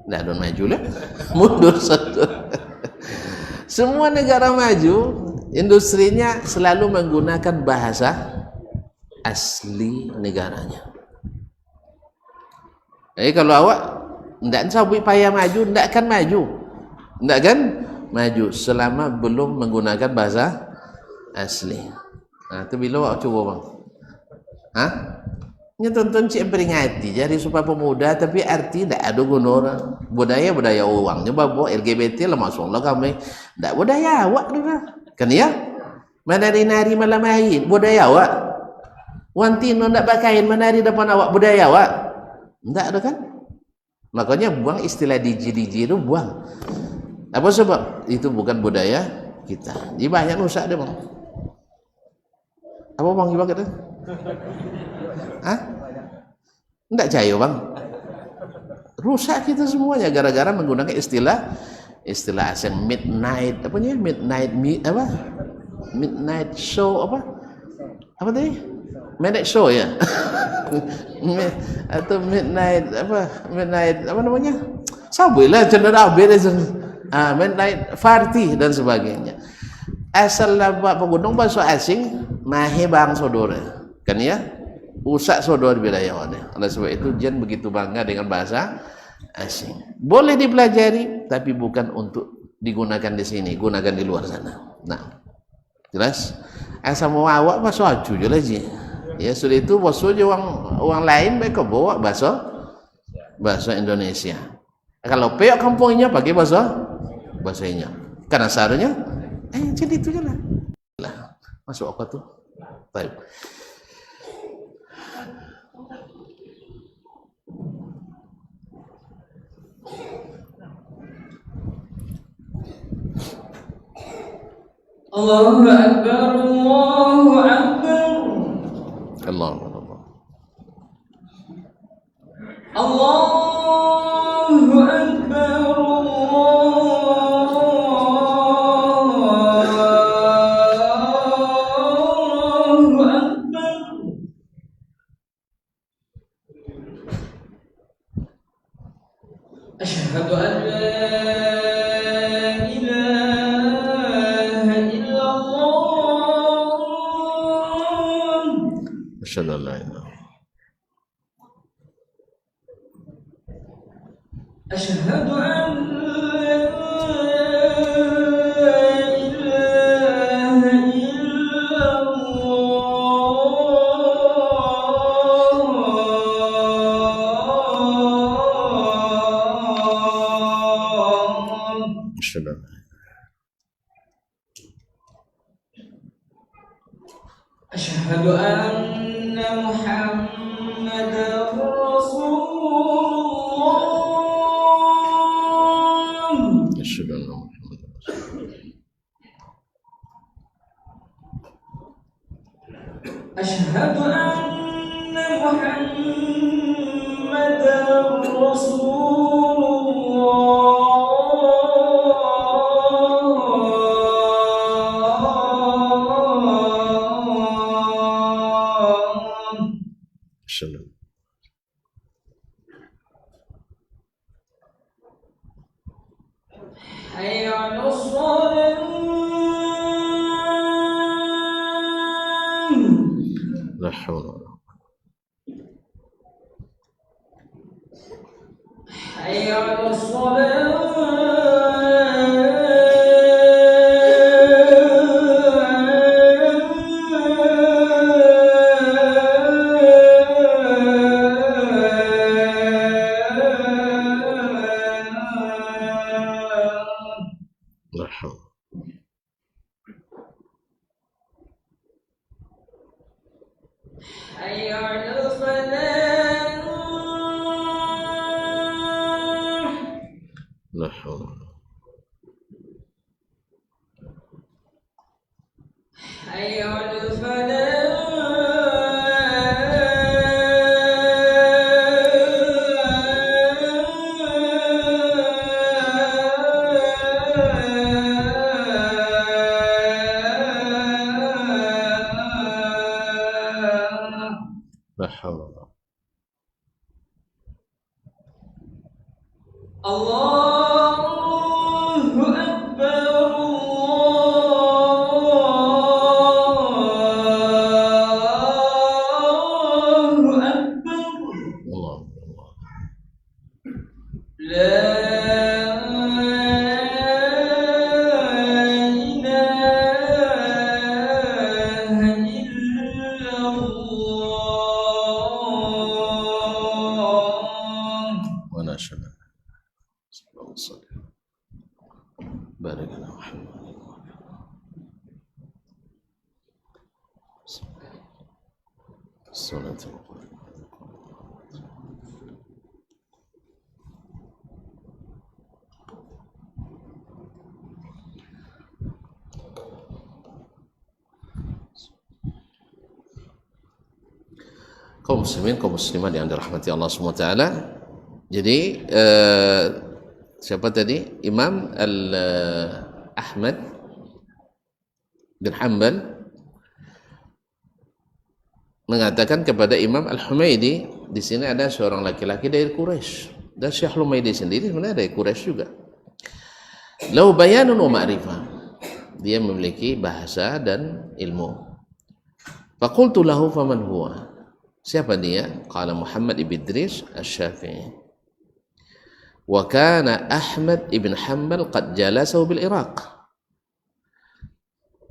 Nggak ada maju lah. Mundur satu. Semua negara maju, industrinya selalu menggunakan bahasa asli negaranya. Jadi kalau awak ndak sabui payah maju, ndak akan maju selama belum menggunakan bahasa asli. Nah, itu bila awak coba bang? Ini tonton cik peringati jadi supaya pemuda, tapi arti ndak ada guna orang. Budaya uangnya babo LGBT lah masuklah kami. Ndak budaya awak juga. Kan ya? Menari-nari malam main budaya awak. Wantino ndak pakaian menari depan awak budaya awak. Ndak ada kan? Makanya buang istilah diji itu buang. Apa sebab? Itu bukan budaya kita. Jadi banyak rusak dia bang. Apa bang ibarat itu? Ndak cayo bang. Rusak kita semuanya gara-gara menggunakan istilah asing. Midnight show apa tadi? Midnight show ya. Atau midnight apa namanya? Sabuilah cenderung midnight party dan sebagainya. Asal Pak pengunjung bahasa asing mahe bang saudara. Kan ya? Usak saudara wilayah mana. Oleh sebab itu jen begitu bangga dengan bahasa asing. Boleh dipelajari tapi bukan untuk digunakan di sini, gunakan di luar sana. Nah, jelas? Asal mau awak bahasa aju je lagi. Ya sudah itu bahasa orang lain mereka bawa bahasa Indonesia. Kalau peyok kampungnya pakai bahasa bahasanya. Karena seharusnya jadi itu lah. Masuk apa tuh? Baik. Allahu Akbar, Allahu Akbar. Allahu Akbar. Allahu Akbar, Allahu Akbar. Asyhadu an la أشهد أن لا إله أشهد أن لا إله إلا الله أشهد أن أشهد أن محمدا رسول الله أشهد أن محمدا رسول الله أشهد أن محمدا رسول الله أشهد أن حي على الصلاة لا حول ولا قوة حي على الصلاة لا حول حي على الفلاح لا حول ولا قوة حي على الفلاح لا حول ولا قوة الله أكبر الله أكبر الله الله لا إله إلا الله وأنا أشهد أن صلى الله عليه وسلم بارك على محمد الصلاة kaum muslimin, kaum muslimat yang dirahmati Allah SWT. Jadi siapa tadi? Imam Ahmad bin Hanbal mengatakan kepada Imam Al-Humaidi, di sini ada seorang laki-laki dari Quraisy, dan Syekh Al-Humaidi sendiri sebenarnya dari Quraisy juga. Lau bayanun wa ma'rifah, dia memiliki bahasa dan ilmu. Faqultu lahu faman huwa, siapa dia? Qala Muhammad ibn Idris Asy-Syafi'i. Wa kana Ahmad ibn Hanbal qad jalasahu bil Iraq.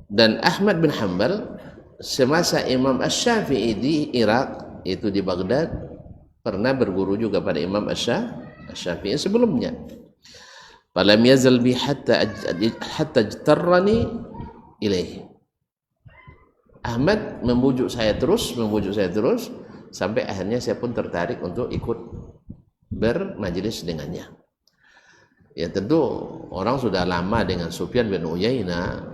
Dan Ahmad bin Hanbal semasa Imam Asy-Syafi'i di Irak, itu di Baghdad, pernah berguru juga pada Imam Asy-Syafi'i sebelumnya. falam yazal bi hatta ajtarrani ilaihi. Ahmad membujuk saya terus sampai akhirnya saya pun tertarik untuk ikut bermajlis dengannya. Ya tentu orang sudah lama dengan Sufyan bin Uyainah,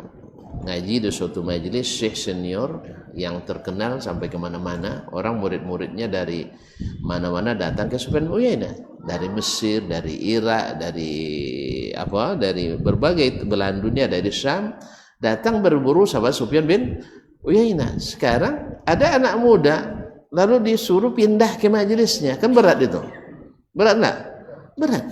ngaji di suatu majelis syekh senior yang terkenal sampai kemana-mana. Orang murid-muridnya dari mana-mana datang ke Sufyan bin Uyainah, dari Mesir, dari Irak, dari berbagai belahan dunia, dari Syam, datang berburu sahabat Sufyan bin Uyainah. Sekarang ada anak muda lalu disuruh pindah ke majelisnya, kan berat itu. Berat enggak? Berat.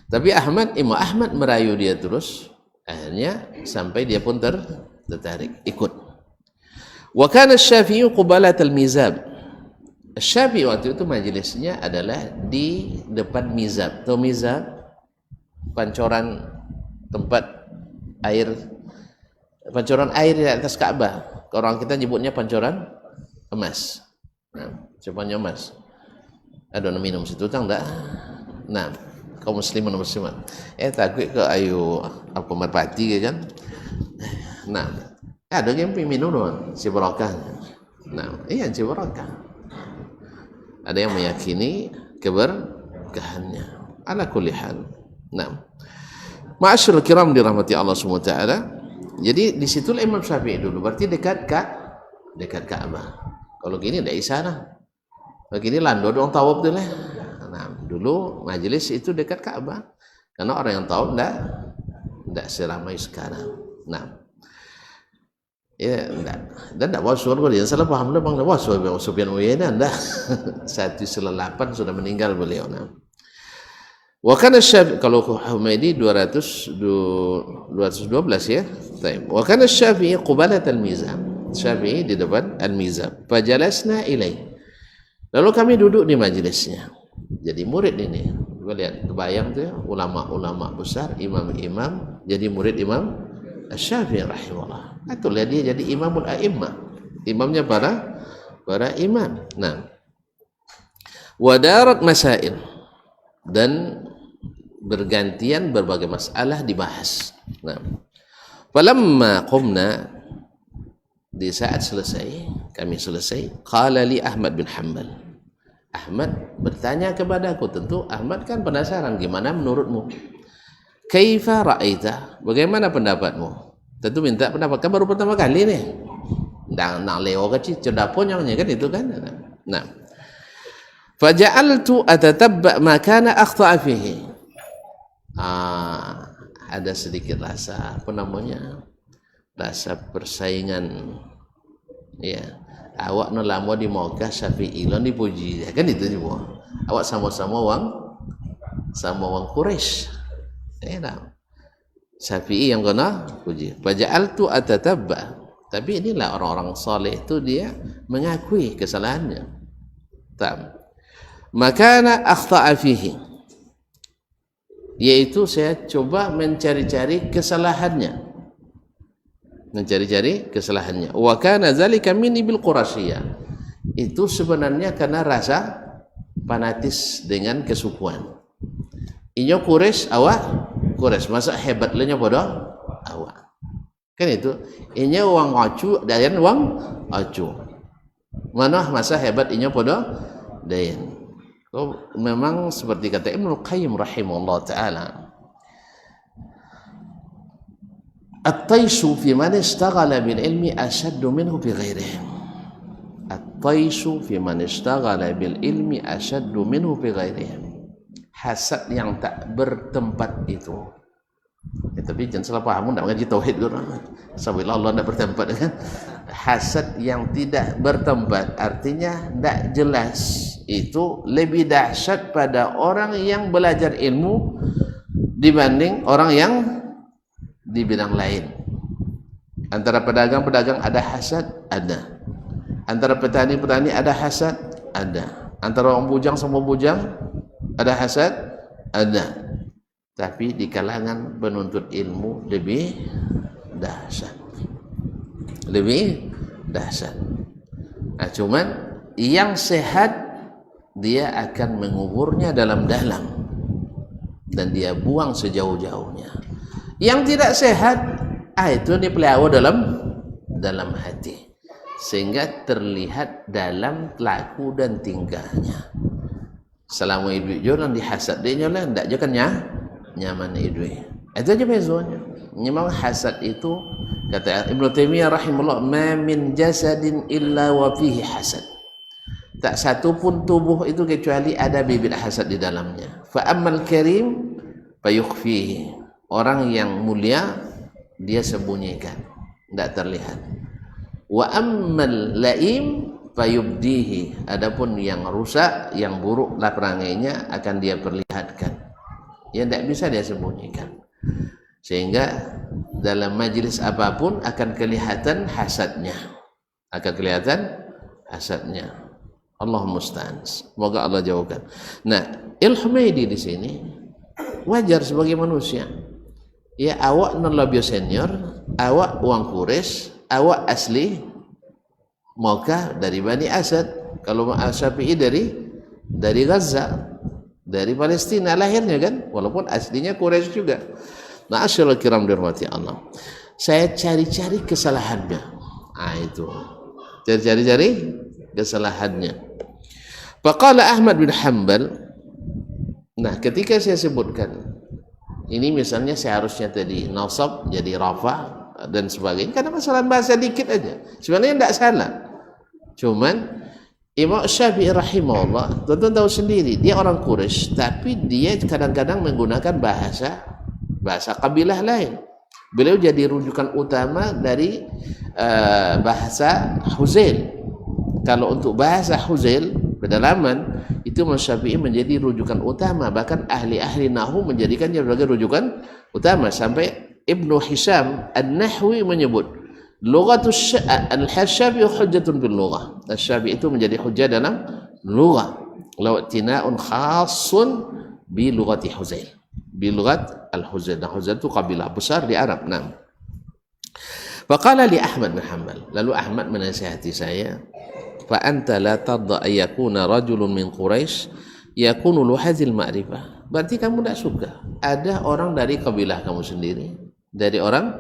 Tapi Imam Ahmad merayu dia terus, akhirnya sampai dia pun tertarik ikut. Wa kana Asy-Syafi'i qubalat al-mizab. Asy-Syafi'i waktu itu majelisnya adalah di depan mizab. Tahu mizab? Pancoran tempat air, pancoran air di atas Ka'bah. Orang kita nyebutnya pancoran emas. Nah, cupanya emas. Ada nak minum situ tang dah. Nah, kaum muslimin dan muslimat. Takut ke ayu apa merpati ke kan? Nah, ada yang minum doang, si barakah. Nah, iya si barakah. Ada yang meyakini keberkahannya. Ala kulli hal. Nah, ma'asyiral kiram dirahmati Allah Subhanahu wa taala. Jadi di situ Imam Syafi'i dulu, berarti dekat Ka'bah. Kalau gini tidak isana. Begini lando dong tawaf tu lah. Nah, dulu majelis itu dekat Ka'bah. Karena orang yang tawaf tidak seramai sekarang. Nah, ya tidak. Dan tidak wasul dia salah paham lah bang. Wasul Sufyan Uyainah dah 118 sudah meninggal beliau. Nah, wa kana Syafi'i, kalau Humaydi 212 ya. Baik. Wa kana Syafi'i qubalat al-mizab. Syafi'i di depan al-mizab. Fajalasna ilaih. Lalu kami duduk di majelisnya. Jadi murid ini, kita lihat kebayang tu ya, ulama-ulama besar, imam-imam, jadi murid Imam Asy-Syafi'i rahimahullah. Itulah dia jadi imamul a'immah. Imamnya para imam. Nah, wadarat masail, dan bergantian berbagai masalah dibahas. Nah, falamma qumna, di saat kami selesai, qala li Ahmad bin Hanbal. Ahmad bertanya kepadaku, tentu Ahmad kan penasaran, gimana menurutmu? Kaifa ra'aita? Bagaimana pendapatmu? Tentu minta pendapat, kan baru pertama kali nih. Nak leo kecil cedaponyangnya kan itu kan. Nah, faja'altu atatabba ma kana akhta'a fihi. Ada sedikit rasa rasa persaingan. Ya, awak no lama di Makkah, Syafi'i lan dipuji, kan itu semua. Awak sama-sama wang Quraisy. Nah, Syafi'i yang kena puji. Faja'altu atatabba. Tapi inilah orang-orang saleh itu, dia mengakui kesalahannya. Makana akhta'a fihi, yaitu saya coba mencari-cari kesalahannya. Wa kana zalika minni bil qurasyiyah. Itu sebenarnya karena rasa fanatis dengan kesukuan. Inyo Quraisy, awak Quraisy, masa hebat lenya bodoh awak. Kan itu. Inyo wang acu dayan wang acu. Mana masa hebat inyo bodoh dayan. Memang seperti kata Ibnu Qayyim rahimahullah taala, at-taishu fi man ishtaghala bil ilmi ashaddu minhu fi ghairihi. At-taishu fi man ishtaghala bil ilmi ashaddu minhu fi ghairihi. Hasad yang tak bertempat itu. Tapi jangan salah paham, nak mengaji tauhid dulu. Sabila Allah tidak bertempat kan? Hasad yang tidak bertempat artinya tidak jelas. Itu lebih dahsyat pada orang yang belajar ilmu dibanding orang yang di bidang lain. Antara pedagang-pedagang ada hasad, ada. Antara petani-petani ada hasad, ada. Antara orang bujang sama bujang ada hasad, ada. Tapi di kalangan penuntut ilmu lebih dahsyat. Nah, cuman yang sehat dia akan menguburnya dalam-dalam. dan dia buang sejauh-jauhnya. Yang tidak sehat, itu dipelihara dalam hati, sehingga terlihat dalam laku dan tingkahnya. Selama hidup jangan dihasad dia lah, ndak je kan nyaman hidup. Itu aja bezanya. Memang hasad itu, kata Ibnu Taimiyah rahimahullah, ma min jasadin illa wa fihi hasad. Tak satu pun tubuh itu kecuali ada bibit hasad di dalamnya. Fa ammal karim fayukhfihi. Orang yang mulia dia sembunyikan, tidak terlihat. Wa ammal laim fayubdihi. Adapun yang rusak, yang buruk lah perangainya akan dia perlihatkan. Ya tidak bisa dia sembunyikan. Sehingga dalam majlis apapun akan kelihatan hasadnya. Akan kelihatan hasadnya. Allah musta'an. Semoga Allah jauhkan. Nah, Al-Humaidi di sini wajar sebagai manusia. Ya, awak non lebih senior, awak uang Quraisy, awak asli Makkah dari Bani Asad. Kalau Syafi'i dari Gaza, dari Palestina lahirnya kan, walaupun aslinya Quraisy juga. Ma'asyiral kiram dirahmati Allah. Saya cari-cari kesalahannya. Itu. Cari-cari kesalahannya. Faqala Ahmad bin Hanbal. Nah, ketika saya sebutkan ini misalnya seharusnya tadi nasab jadi rafa dan sebagainya, karena masalah bahasa dikit aja. Sebenarnya tidak salah. Cuman Imam Syafi'i rahimahullah, tuan-tuan tahu sendiri, dia orang Quraisy, tapi dia kadang-kadang menggunakan bahasa kabilah lain. Beliau jadi rujukan utama dari bahasa Huzail. Kalau untuk bahasa Huzail pedalaman itu Imam Syafi'i menjadi rujukan utama, bahkan ahli-ahli nahwu menjadikannya sebagai rujukan utama. Sampai Ibnu Hisham An-Nahwi menyebut lughatus al-Syafi'i hujjatun bil lughah. Asy-Syafi'i itu menjadi hujjah dalam lughah. Lawtina'un khassun bi lughati Huzail. Bi lughat al-Huzail. Nah, Huzail itu kabilah besar di Arab. Nah. Faqala li Ahmad bin Hanbal. Lalu Ahmad menasihati saya, fa anta la tadda ayyakuna rajulun min Quraisy yakunu lu hadzal ma'rifah. Berarti kamu tidak suka ada orang dari kabilah kamu sendiri, dari orang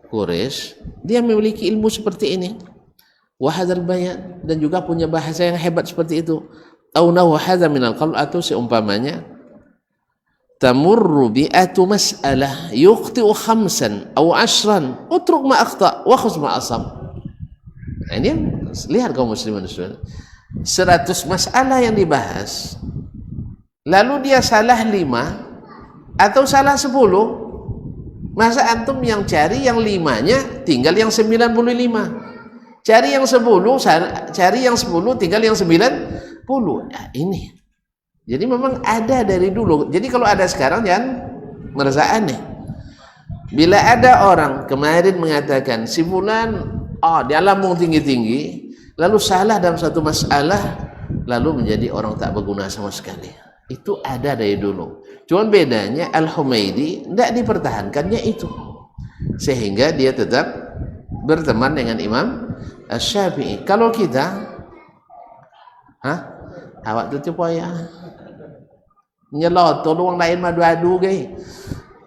Quraisy, dia memiliki ilmu seperti ini, wa hadzal bayan, dan juga punya bahasa yang hebat seperti itu. Au nahu hadza min al-qawl, atau seumpamanya tamurru bi'atu mas'alah yukhti'u khamsan aw 'ashran utruk ma akhta wa khudh ma asab. Nah, ini lihat kaum muslimin muslimin, 100 masalah yang dibahas, lalu dia salah 5 atau salah 10. Masa antum yang cari yang 5-nya tinggal yang 95, cari yang 10 cari yang 10 tinggal yang 90. Nah, ini jadi memang ada dari dulu. Jadi kalau ada sekarang jangan merasa aneh. Bila ada orang kemarin mengatakan si fulan dia lambung tinggi-tinggi, lalu salah dalam satu masalah, lalu menjadi orang tak berguna sama sekali. Itu ada dari dulu. Cuman bedanya Al-Humaidi tidak dipertahankannya itu, sehingga dia tetap berteman dengan Imam Syafi'i. Kalau kita, awak tu cuba ya, nyelot tolong lain madu-adu gay.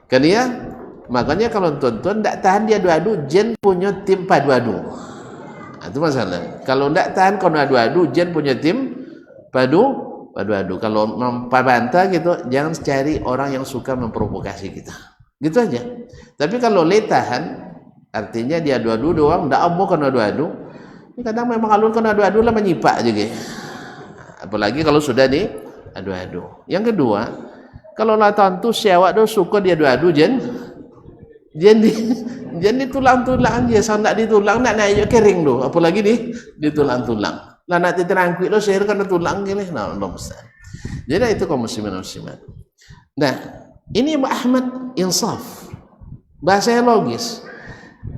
Kan dia, makanya kalau tuan-tuan tidak tahan dia adu-adu, jen punya tim padu-adu. Itu masalah. Kalau tidak tahan kau adu-adu, jen punya tim padu-adu. Kalau membantah gitu, jangan cari orang yang suka memprovokasi kita. Gitu aja. Tapi kalau tahan, artinya dia adu-adu doang, tidak mau kau adu-adu. Kadang memang alun kau adu-adu lah menyipak juga. Apalagi kalau sudah di adu-adu. Yang kedua, kalau lah tentu siawak tu suka dia adu-adu jen di tulang-tulang dia, sandak di tulang nak naik kering tu, apalagi di tulang-tulang. Lah nak terangkut lo sihir kan tulang gini. Nah, Allah musta'an. Jadi itu kaum muslimin muslimat. Nah, ini Imam Ahmad insaf. Bahasanya logis.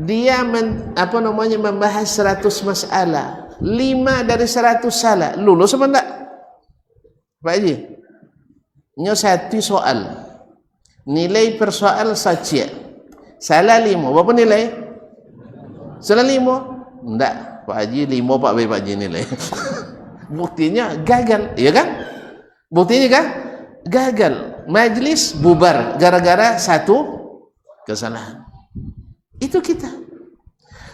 Dia membahas 100 masalah. 5 dari 100 salah. Lulus apa enggak? Pak Haji. Ini satu soal. Nilai per soal saja. Salah 5. Berapa nilai? Salah 5? Enggak. Pak Haji 5 Pak Haji nilai. Buktinya gagal, ya kan? Buktinya kan gagal. majlis bubar gara-gara satu kesalahan. Itu kita.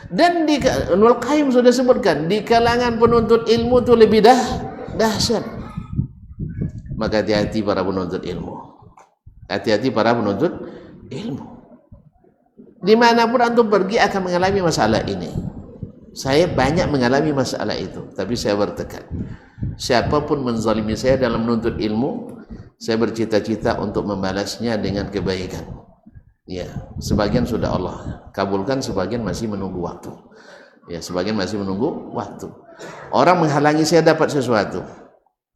Dan di Ibnul Qayyim sudah sebutkan, di kalangan penuntut ilmu itu lebih dahsyat. Maka hati-hati para penuntut ilmu. Hati-hati para penuntut ilmu. Dimanapun antum pergi akan mengalami masalah ini. Saya banyak mengalami masalah itu, tapi saya bertekad. Siapapun menzalimi saya dalam menuntut ilmu, saya bercita-cita untuk membalasnya dengan kebaikan. Ya, sebagian sudah Allah kabulkan, sebagian masih menunggu waktu. Ya, sebagian masih menunggu waktu. Orang menghalangi saya dapat sesuatu.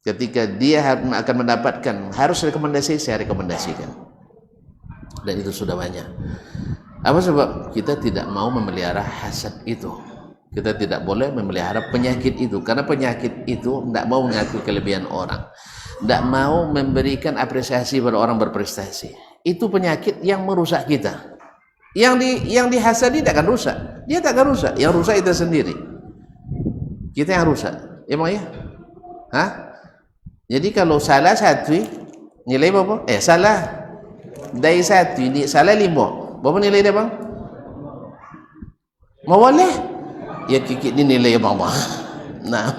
Ketika dia akan mendapatkan, harus rekomendasi, saya rekomendasikan. Dan itu sudah banyak. Apa sebab? Kita tidak mau memelihara hasad itu. Kita tidak boleh memelihara penyakit itu, karena penyakit itu tidak mau mengakui kelebihan orang, tidak mau memberikan apresiasi pada orang berprestasi. Itu penyakit yang merusak kita. Yang dihasadi tidak akan rusak, dia tak akan rusak. Yang rusak itu sendiri. Kita yang rusak. Emang ya? Hah? Jadi kalau salah satu nilai berapa? Salah dari satu ini salah 5. Berapa nilai dia bang? Mau boleh? Ya kikit ni nilai bang. Nah,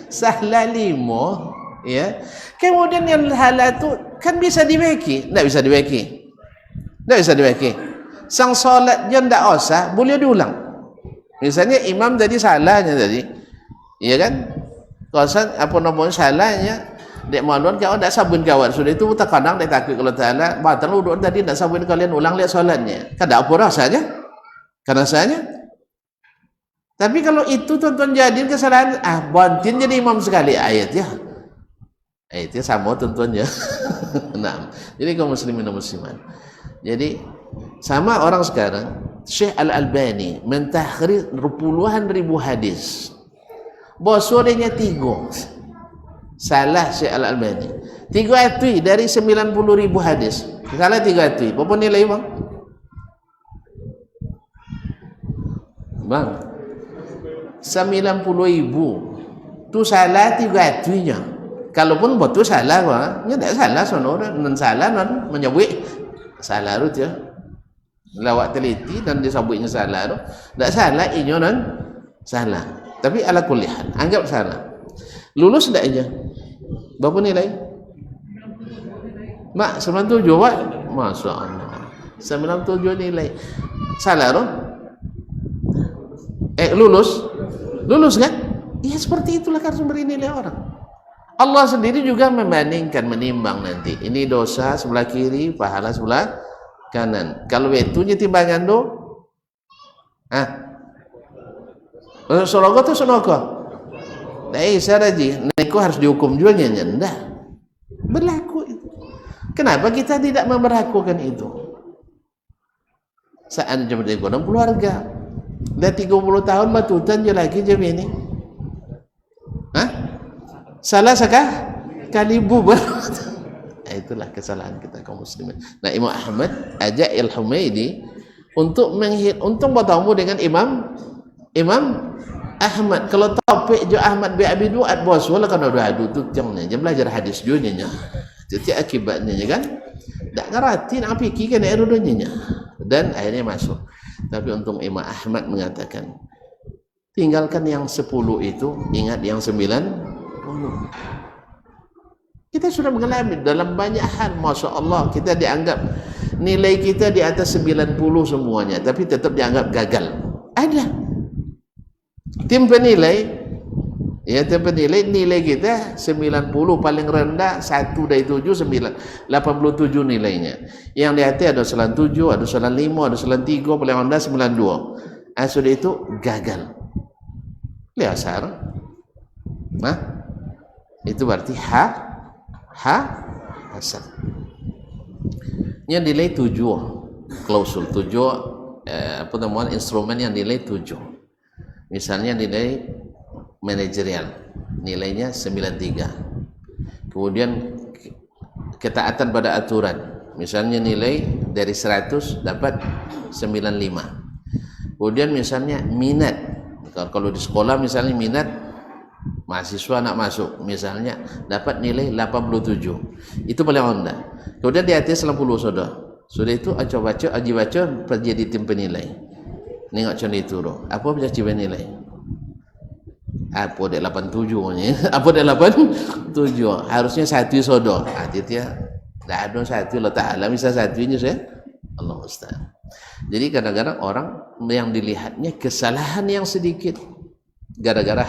salah 5. Ya. Kemudian yang halal tu kan bisa dibaiki, tidak bisa dibaiki, tidak bisa dibaiki. Sang solat dia tidak usah, boleh diulang. Misalnya imam tadi salahnya tadi, iya kan? Kosan apa namanya salahnya, dek maluan kau tidak sabun kawan sudah itu terkadang dia takut kalau Taala batal uduk tadi tidak sabun kalian ulang lihat solatnya, kan tidak apa rasanya, kan rasanya. Tapi kalau itu tuan-tuan jadi kesalahan, bantin jadi imam sekali ayat ya. Itu sama tentunya. Nah, jadi kaum muslimin dan muslimat. Jadi sama orang sekarang, Syekh Al-Albani mentahrir puluhan ribu hadis. Bosornya 3. Salah Syekh Al-Albani. 3 atui dari 90 ribu hadis. Salah 3 atui. Berapa nilai bang? Bang, 90 ribu. Tu salah 3 atuinya. Kalaupun betul salah wah, tidak salah soalnya non salah non menyebut salah tu ya. Lawak teliti dan disebutnya salah tu, tidak salah inyo non salah. Tapi ala kulli hal, anggap salah. Lulus tidak aja. Berapa nilai? Mak 97 Pak. Masya Allah. 97 nilai. Salah tu? Lulus kan? Ya seperti itulah kan sumber nilai orang. Allah sendiri juga membandingkan, menimbang nanti. Ini dosa sebelah kiri, pahala sebelah kanan. Kalau itu timbangan do, sorogo tu sonogo. Nah, saraji, neko harus dihukum juga nyanda. Berlaku itu. Kenapa kita tidak memperlakukan itu? Saat jam 60 keluarga, dah 30 tahun batutan je lagi jam ini. Salah sekali bubar. Itulah kesalahan kita kaum muslimin. Nah, Imam Ahmad ajak Al-Humaidi untuk bertemu dengan Imam Ahmad. Kalau topik jo Ahmad bin Abi Duat bos wala kan ada adu tu jangan je belajar hadis dunia nya. Jadi akibatnya kan tak ngerti nak fikir kan dunia. Dan akhirnya masuk. Tapi untung Imam Ahmad mengatakan tinggalkan yang 10 itu, ingat yang 9. Kita sudah mengalami dalam banyak hal, Masya Allah, kita dianggap nilai kita di atas 90 semuanya, tapi tetap dianggap gagal. Ada tim penilai, ya tim penilai nilai kita 90 paling rendah 1 dari 7 9 87 nilainya. Yang di hati ada 97, ada 95, ada 93, paling rendah 92. Sudah itu gagal. Liasar. Nah, itu berarti hasan. Yang nilai 7, klausul 7, pertemuan instrumen yang nilai 7. Misalnya nilai manajerial, nilainya 93. Kemudian ketaatan pada aturan, misalnya nilai dari 100 dapat 95. Kemudian misalnya minat, kalau di sekolah misalnya minat mahasiswa nak masuk misalnya dapat nilai 87, itu paling rendah. Kemudian di atas 80 sudah itu aji baca jadi tim penilai. Nengok macam itu doh. Apa baca ciban nilai? Apa dia 87 nya? Apa dia 87? Harusnya satu sodo. Dia tidak ada satu Allah Ta'ala misal satunya saya Allah Ustaz. Jadi kadang-kadang orang yang dilihatnya kesalahan yang sedikit gara-gara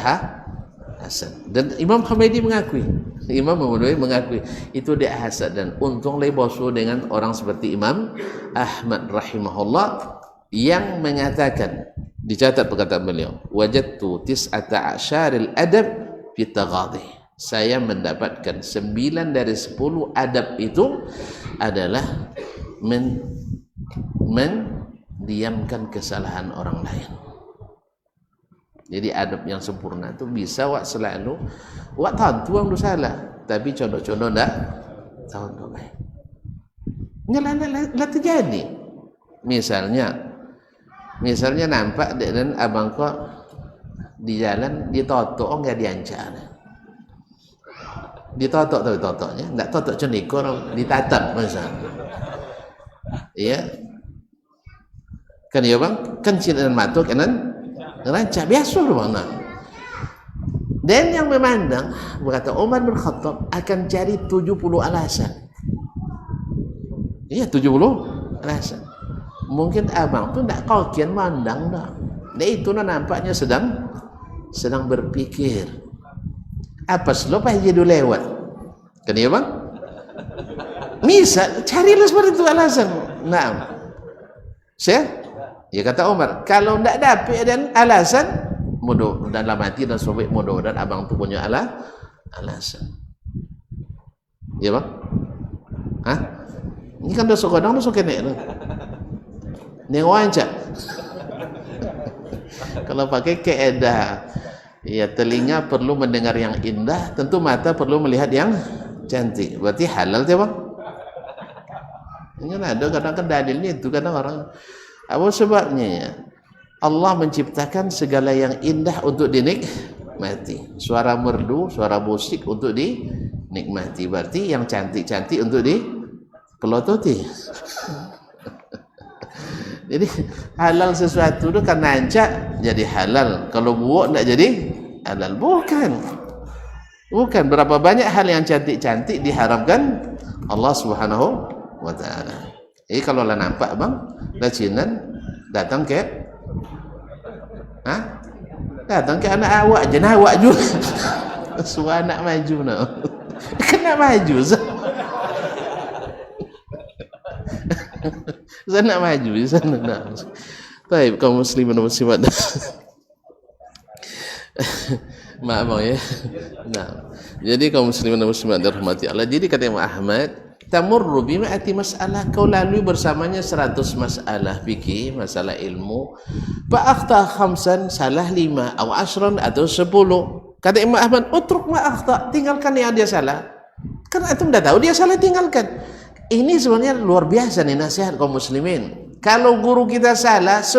hasad. Dan Imam Hamidi mengakui itu dia hasad, dan untung bosu dengan orang seperti Imam Ahmad rahimahullah yang mengatakan, dicatat perkataan beliau, wajadtu tis'ata asyaril adab fi taghadhi, saya mendapatkan 9 dari 10 adab itu adalah mendiamkan kesalahan orang lain. Jadi adab yang sempurna itu bisa selalu tahu orang salah, tapi contoh-contoh ndak tahu baik. Nggak terjadi. Misalnya nampak dan abang kok di jalan ditotok nggak diancam. Ditotok tapi totoknya nggak totok ceniko ditatap misalnya. Iya. Kan ya bang, kan dan matuk kanan rancak biasa mana. Dan yang memandang berkata Umar bin Khattab akan cari 70 alasan. Iya 70 alasan. Mungkin abang tu tak kau kian mandang dah. Dan itu nampaknya sedang berpikir. Apa selepas jadi lewat? Kan ya bang? Misal carilah seperti itu alasan. Nah, ya kata Umar, kalau tidak dapat dan alasan, mudah dalam hati dan sobek mudah dan abang tu punya alasan. Ya bang? Hah? Ini kan dosa kodang dosa kenek tu. Ni wancak. Kalau pakai keedah, ya telinga perlu mendengar yang indah, tentu mata perlu melihat yang cantik. Berarti halal tu bang? Ini kan ada kadang-kadang dalilnya itu, kadang orang apa sebabnya? Allah menciptakan segala yang indah untuk dinikmati. Suara merdu, suara musik untuk dinikmati. Berarti yang cantik-cantik untuk dipelototi. Jadi halal sesuatu itu karena ancak jadi halal. Kalau buat tidak jadi halal. Bukan. Berapa banyak hal yang cantik-cantik diharamkan Allah Subhanahu wa ta'ala. Jadi kalau lah nampak bang, dah Cina datang ke datang ke anak awak je, awak juga suruh anak maju nak kena maju saya nak maju di sana nak. Baik kaum muslimin dan muslimat. Maaf bang ya. Nah, jadi kaum muslimin dan muslimat dirahmati Allah. Jadi kata Imam Ahmad, tamurru bima'ati mas'alah, kau lalui bersamanya 100 masalah fikih, masalah ilmu. Fa akhta khamsan, salah 5 atau 10 atau 10. Kata Imam Ahmad, utruk ma akhta, tinggalkan yang dia salah. Karena antum dah tahu dia salah, tinggalkan. Ini sebenarnya luar biasa nih nasihat kaum muslimin. Kalau guru kita salah 10,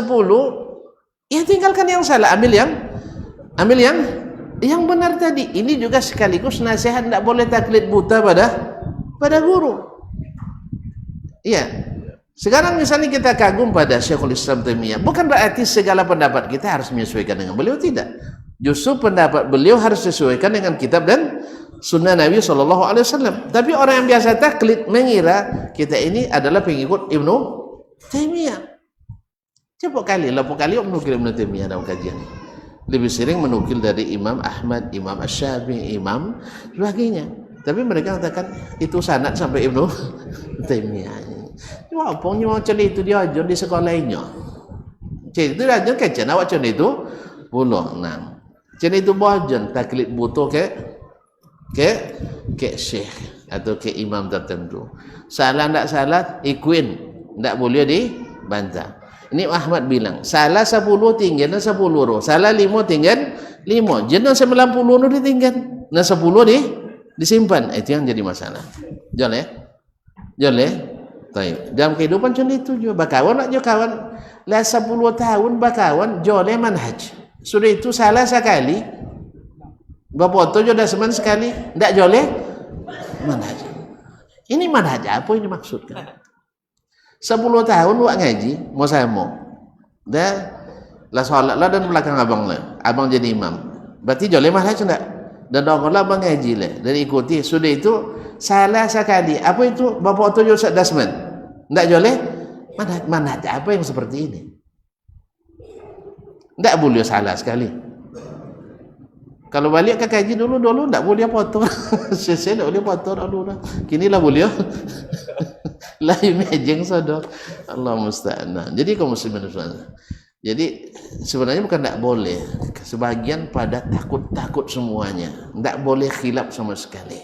ya tinggalkan yang salah, ambil yang benar tadi. Ini juga sekaligus nasihat, tidak boleh taklid buta pada guru. Iya. Sekarang misalnya kita kagum pada Syekhul Islam Taimiyah, bukan berarti segala pendapat kita harus menyesuaikan dengan beliau, tidak. Justru pendapat beliau harus disesuaikan dengan kitab dan sunnah Nabi SAW. Tapi orang yang biasa taklid mengira kita ini adalah pengikut Ibnu Taimiyah. Coba kali menukil Ibnu Taimiyah dalam kajian. Lebih sering menukil dari Imam Ahmad, Imam Asy-Syafi'i, Imam sebagainya. Tapi mereka katakan itu sanad sampai Ibnu Taimiyah. Walaupun mau cari itu dia ajar di sekolahnya. Cari itu ajar kecil awak cari itu puluh. Nah, cari itu bojan taklid butuh ke syekh atau ke imam tertentu. Salah tidak salah ikuin, tidak boleh dibantah. Ini Ahmad bilang, salah 10 tinggal 10 roh, salah 5 tinggal 5, jenah 90 roh ditinggal, nah 10 disimpan. Itu yang jadi masalah. Jol ya. Baik. Dalam kehidupan contoh itu juga bakawan nak jo kawan lah 10 tahun bakawan jole manhaj. Sudah itu salah sekali Bapak tu jodoh semen sekali, ndak joleh manhaj. Ini manhaj apa ini maksudkan? 10 tahun buat ngaji, mau saya mau. Dah lah solat lah dan belakang abang lah. Abang jadi imam. Berarti joleh manhaj enggak? Dan dong lah abang ngaji lah dan ikuti. Sudah itu salah sekali. Apa itu? Bapak tu jodoh dasman. Ndak joleh manhaj apa yang seperti ini? Ndak boleh salah sekali. Kalau balik ke kaji dulu tak boleh potong. Saya tak boleh potong dulu. Kini lah boleh. Lah imaging sodok. Allah musta'an. Jadi kaum muslimin, jadi sebenarnya bukan tak boleh. Sebagian pada takut semuanya. Tak boleh khilaf sama sekali.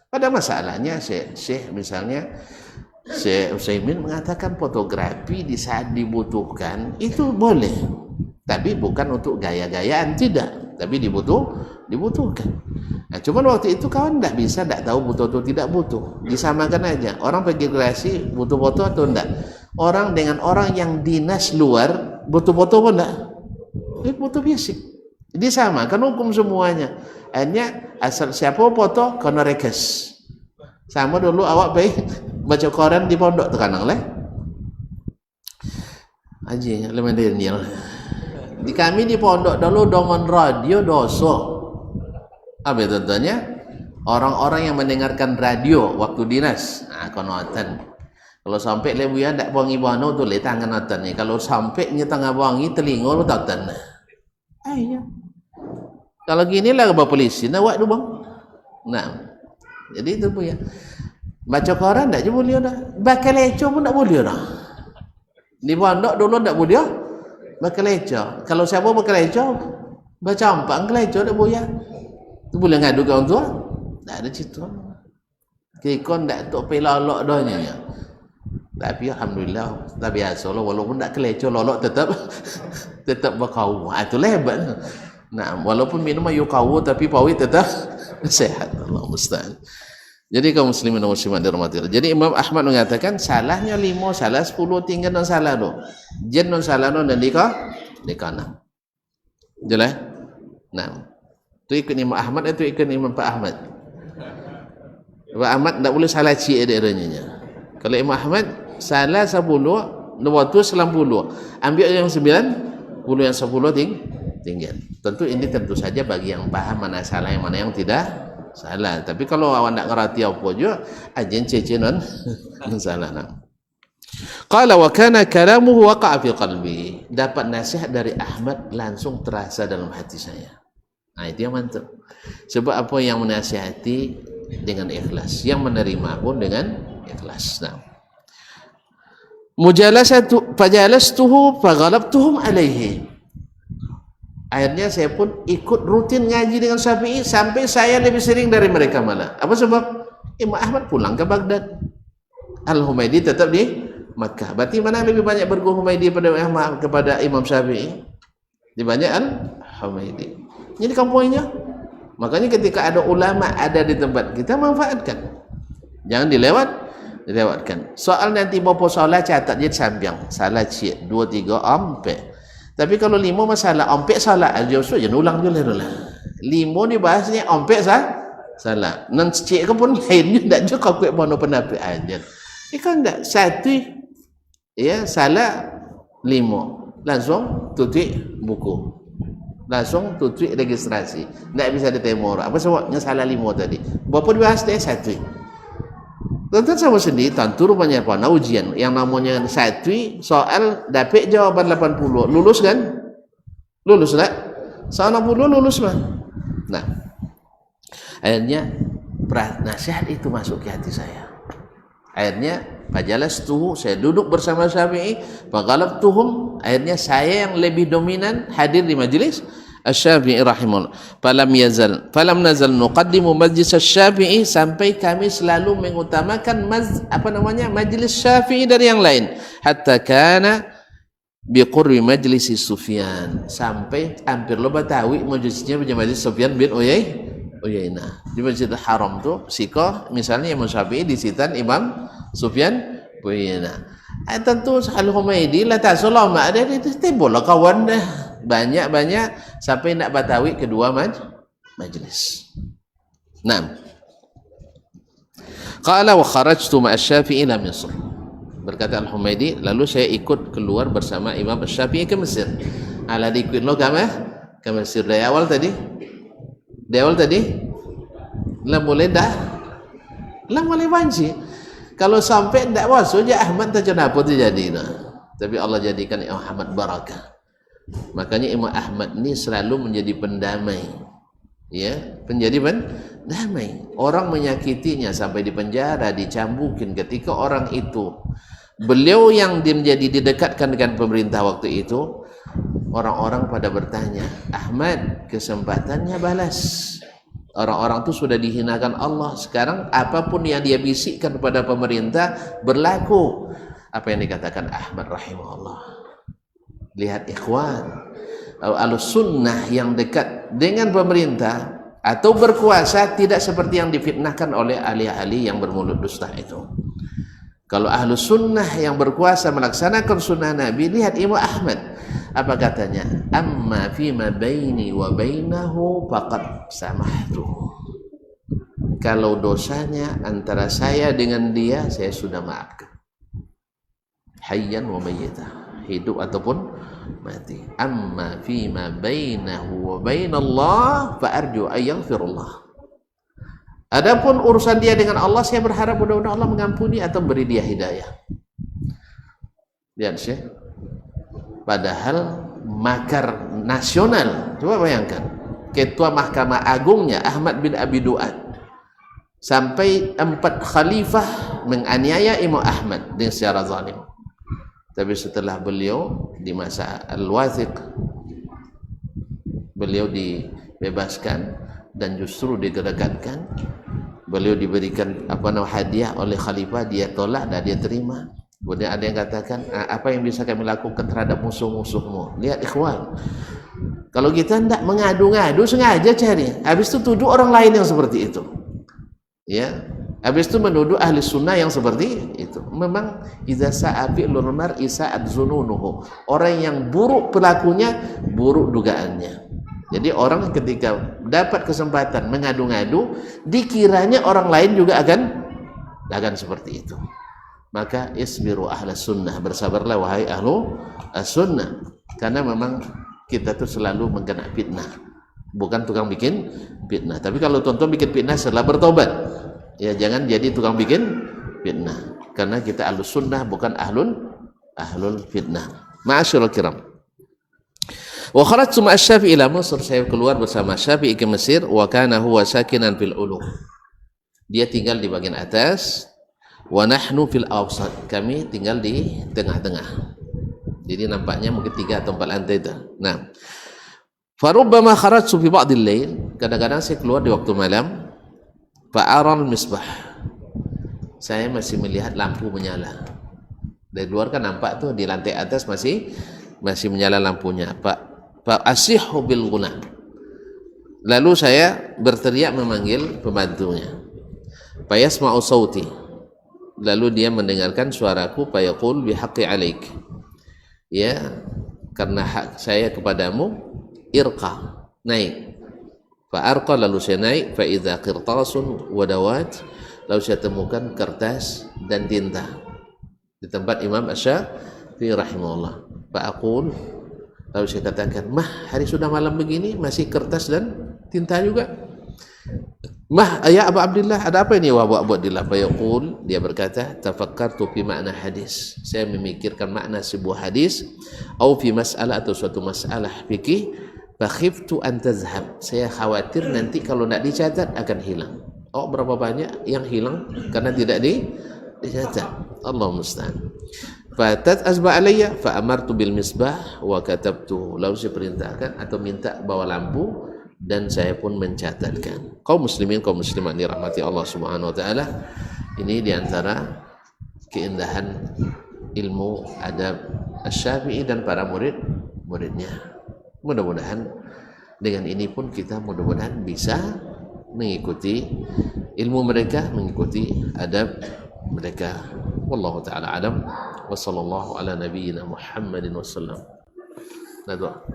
Pada masalahnya Syekh misalnya Syekh Utsaimin mengatakan fotografi di saat dibutuhkan itu boleh. Tapi bukan untuk gaya-gayaan, tidak. Tapi dibutuhkan. Nah, cuman waktu itu kawan tidak bisa, tidak tahu butuh atau tidak butuh. Disamakan aja. Orang pergi kreasi butuh foto atau tidak. Orang dengan orang yang dinas luar butuh foto pun tidak. Butuh basic. Disamakan hukum semuanya. Hanya asal siapa foto kena rekes. Sama dulu awak baik baca koran di pondok tekanang lah. Aji lemah Daniel. Di kami di pondok dulu dongon radio doso. Apa itu contohnya? Orang-orang yang mendengarkan radio waktu dinas. Nah, konotan. Kalau sampai lebuya ndak wangi bano tu le tangan notan ni. Kalau sampai nya tengah wangi telinga lu tatan. Iya. Kalau gini lah ke polisi nak buat tu bang. Nah. Jadi itu pun ya. Baca koran ndak je boleh dah. Bakal leco pun ndak boleh dah. Di pondok dulu ndak boleh. Berkeleco. Kalau siapa berkeleco, baca ampang keleco tak boleh. Tu boleh ngadu ke orang tua? Tak ada cerita. Kekon tak tok pe lolok dohnya. Tapi alhamdulillah, tak biasa lah walaupun tak keleco lolok tetap berkau. Itu hebat. Nah, walaupun minum ayu kau tapi pawit tetap sehat. Allah musta'an. Jadi kaum muslimin dan muslimat dirahmati Allah. Jadi Imam Ahmad mengatakan salahnya 5, salah 10, tinggal non salah tu. Jen non salah non dan dika 6. Jelas? Nah. Tu ikut Imam Ahmad itu ikut Imam Pak Ahmad. Pak Ahmad tak boleh salah cik adanya. Kalau Imam Ahmad salah 10, waktu 90. Ambil yang 9, yang 10 tinggal. Tentu ini tentu saja bagi yang paham mana salah yang mana yang tidak salah. Tapi kalau awak nak ngerti apa juga ajen cece non salah nak. Qala wa kana kalamuhu waqa'a fi qalbi. Dapat nasihat dari Ahmad langsung terasa dalam hati saya. Nah, itu yang mantap. Sebab apa yang menasihati dengan ikhlas, yang menerima pun dengan ikhlas. Nah. Mujalasatu fajalastuhu faghalabtuhum alaihi. Akhirnya saya pun ikut rutin ngaji dengan Syafi'i sampai saya lebih sering dari mereka malah. Apa sebab? Imam Ahmad pulang ke Baghdad. Al-Humaydi tetap di Makkah. Berarti mana lebih banyak berguru Humaydi kepada Imam Syafi'i? Lebih banyak Al-Humaydi. Jadi poinnya. Makanya ketika ada ulama ada di tempat kita manfaatkan. Jangan dilewatkan. Soal nanti bapak solat catat je sambiang. Salah cik 2 3 ampe. Tapi kalau 5 masalah ompek salah aja jangan ulang je lah. 5 ni bahasnya ompek salah. Nan cik ke pun lain ndak je kau kuat bono pendapat aja. Ikan ndak satu ya salah 5 langsung tutup buku. Langsung tutup registrasi. Ndak bisa ditemor. Apa sebabnya salah 5 tadi? Berapa dibahas dia satu. Tentu sama sendiri, tentu rupanya apa? Ujian yang namanya satu soal dapat jawaban 80, lulus kan? Lulus tak? Soal 60 lulus mah. Nah, akhirnya nasihat itu masuk ke hati saya. Akhirnya fajalastuhu, saya duduk bersama Syafi'i, faghalabtuhum, akhirnya saya yang lebih dominan hadir di majelis Asy-Syafi'i rahimahullah. Falam nazal nuqaddimu majlis Asy-Syafi'i, sampai kami selalu mengutamakan majelis Syafi'i dari yang lain. Hatta kana biqurbi majlis Sufyan, sampai hampir lo batawi majlisnya majlis Sufyan bin Uyainah. Di Masjidil Haram tu sikoh misalnya Imam Syafi'i di sitan Imam Sufyan bin Uyainah. Tentu Al-Humaydi lah tak selama ada itu timbul kawan dah banyak sampai nak batawi kedua majlis. Naam. Qala wa kharajtu ma'a Syafi'i ila Misr. Berkata Al-Humaidi, lalu saya ikut keluar bersama Imam Syafi'i ke Mesir. Ala ikut lo ke Mesir dari awal tadi. Lah mulai banci. Kalau sampai tidak masuk je Ahmad tak kenapa tu jadi nah. Tapi Allah jadikan Imam Ahmad barakah. Makanya Imam Ahmad ni selalu menjadi pendamai. Ya, menjadi pendamai. Orang menyakitinya sampai di penjara, dicambukin. Ketika orang itu, beliau yang menjadi didekatkan dengan pemerintah waktu itu, orang-orang pada bertanya, Ahmad, kesempatannya balas. Orang-orang itu sudah dihinakan Allah. Sekarang apapun yang dia bisikkan kepada pemerintah berlaku. Apa yang dikatakan Ahmad rahimahullah. Lihat ikhwan, Ahlussunnah yang dekat dengan pemerintah atau berkuasa tidak seperti yang difitnahkan oleh ahli-ahli yang bermulut dusta itu. Kalau Ahlussunnah yang berkuasa melaksanakan sunnah Nabi, lihat Imam Ahmad. Apa katanya? Amma fima baini wa bainahu faqad samahtu. Kalau dosanya antara saya dengan dia, saya sudah maafkan. Hayyan wa mayyitah. Hidup ataupun mati. Amma fima bainahu wa bainallah fa arju ay yaghfirullah. Adapun urusan dia dengan Allah, saya berharap mudah-mudahan Allah mengampuni atau beri dia hidayah. Lihat Syekh. Padahal makar nasional. Coba bayangkan. Ketua Mahkamah Agungnya Ahmad bin Abi Du'ad. Sampai 4 khalifah menganiaya Imam Ahmad dengan secara zalim. Tapi setelah beliau di masa Al-Wathiq, beliau dibebaskan dan justru digerakkan. Beliau diberikan hadiah oleh khalifah, dia tolak dan dia terima. Kemudian ada yang katakan, apa yang bisa kami lakukan terhadap musuh-musuhmu? Lihat ikhwan, kalau kita tidak mengadu-ngadu, sengaja cari, habis itu tuduh orang lain yang seperti itu, ya. Habis itu menuduh ahli sunnah yang seperti itu. Memang idza sa'abi lurmar isa'at zununuhu. Orang yang buruk pelakunya, buruk dugaannya. Jadi orang ketika dapat kesempatan mengadu-ngadu, dikiranya orang lain juga akan seperti itu. Maka isbiru ahlas sunnah, bersabarlah wahai ahlu as-sunnah. Karena memang kita tuh selalu mengkena fitnah. Bukan tukang bikin fitnah. Tapi kalau tonton bikin fitnah setelah bertobat, ya jangan jadi tukang bikin fitnah, karena kita ahlus sunnah bukan ahlul fitnah. Ma'asyiral kiram. Wa kharajtu ma'a Syafi'i ila Mesir, saya keluar bersama Syafi'i ke Mesir. Wa kana huwa sakinan fil ulu, dia tinggal di bagian atas. Wa nahnu fil awsat, kami tinggal di tengah-tengah. Jadi nampaknya mungkin 3 atau 4 lantai itu. Nah, farubbama kharajtu fi ba'dil lail, kadang-kadang saya keluar di waktu malam. Fa'aral misbah, saya masih melihat lampu menyala. Dari luar kan nampak tuh di lantai atas masih menyala lampunya. Fa asihhu bil ghunam, lalu saya berteriak memanggil pembantunya. Fa yasma'u sauti, lalu dia mendengarkan suaraku. Fa yaqul bihaqqi alaik, ya karena hak saya kepadamu, irqa, naik. Fa'arqa, lalu saya naik. Fa'idha qirtasun wadawat, lalu saya temukan kertas dan tinta di tempat Imam Asy-Syafi'i rahimahullah. Fa'aqul, lalu saya katakan, mah hari sudah malam begini masih kertas dan tinta juga? Mah ya Abu Abdillah, ada apa ini wa Abu Abdillah? Fa'yaqul, dia berkata, tafakkartu fi makna hadis, saya memikirkan makna sebuah hadis, atau fi mas'alah, atau suatu masalah fikih. Fakhiftu an tazhab, saya khawatir nanti kalau tidak dicatat akan hilang. Oh, berapa banyak yang hilang karena tidak dicatat. Allah musta'an. Fatat azba alayya fa amartu bil misbah wa katabtu, lalu saya perintahkan atau minta bawa lampu dan saya pun mencatatkan. Kaum muslimin, kaum muslimat dirahmati Allah Subhanahu wa taala, ini diantara keindahan ilmu adab Asy-Syafi'i dan para murid-muridnya. Mudah-mudahan dengan ini pun kita mudah-mudahan bisa mengikuti ilmu mereka, mengikuti adab mereka. Wallahu ta'ala alam, wa sallallahu ala nabiyyina Muhammadin wa sallam. Nah, doa.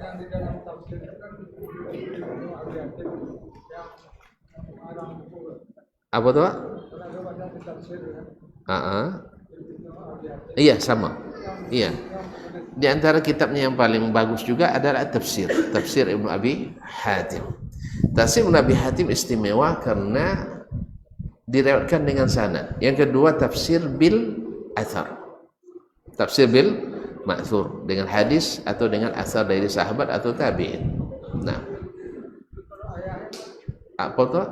Apa tuh, Pak? Iya, sama. Iya. Di antara kitabnya yang paling bagus juga adalah tafsir Ibnu Abi Hatim. Tafsir Ibnu Abi Hatim istimewa karena direwatkan dengan sanad. Yang kedua tafsir bil athar. Tafsir bil ma'thur, dengan hadis atau dengan asar dari sahabat atau tabi'in. Nah, apa tuh?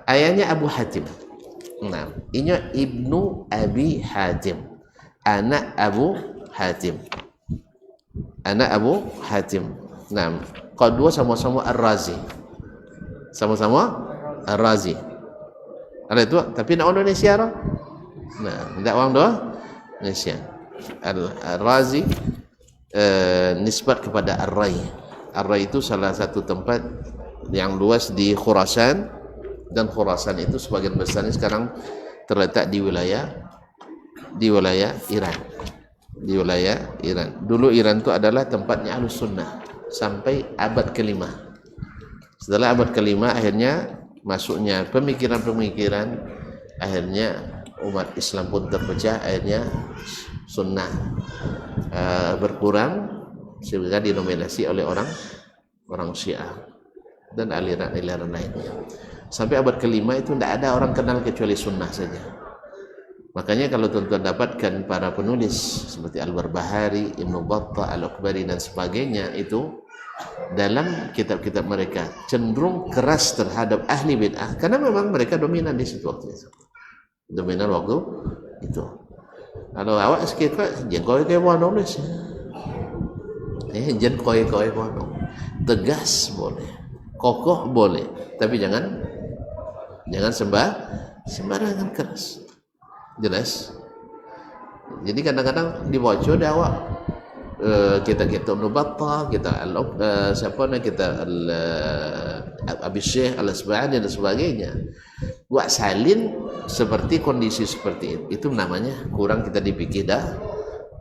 Ayahnya Abu Hatim. Nah, ini Ibnu Abi Hatim, anak Abu Hatim. Nah, kedua sama-sama Ar-Razi. Ada itu, tapi nak orang Indonesia lah. Nah, tidak orang doa Indonesia. Ar-Razi nisbat kepada Ar-Ray. Ar-Ray itu salah satu tempat yang luas di Khurasan, dan Khurasan itu sebagian besarnya sekarang terletak di wilayah Iran. Dulu Iran itu adalah tempatnya Ahlus Sunnah sampai abad ke-5. Setelah abad ke-5 akhirnya masuknya pemikiran, akhirnya umat Islam pun terpecah, akhirnya sunnah berkurang sehingga dinominasi oleh orang Syiah dan aliran-aliran lainnya. Sampai abad ke-5 itu tidak ada orang kenal kecuali sunnah saja. Makanya kalau tuan-tuan dapatkan para penulis seperti Al-Barbahari, Ibnu Battah, Al-Akbari dan sebagainya, itu dalam kitab-kitab mereka cenderung keras terhadap ahli bid'ah karena memang mereka dominan di situ waktu itu. Kalau awak sekitar jengkoi nulis, jengkoi tegas boleh, kokoh boleh, tapi jangan sembarangan keras. Jelas. Jadi kadang-kadang dibaca dah awak kita Ibnu Battah, kita Abi Syekh Al-Asbahani dan sebagainya, buat salin seperti kondisi seperti itu namanya kurang kita dipikir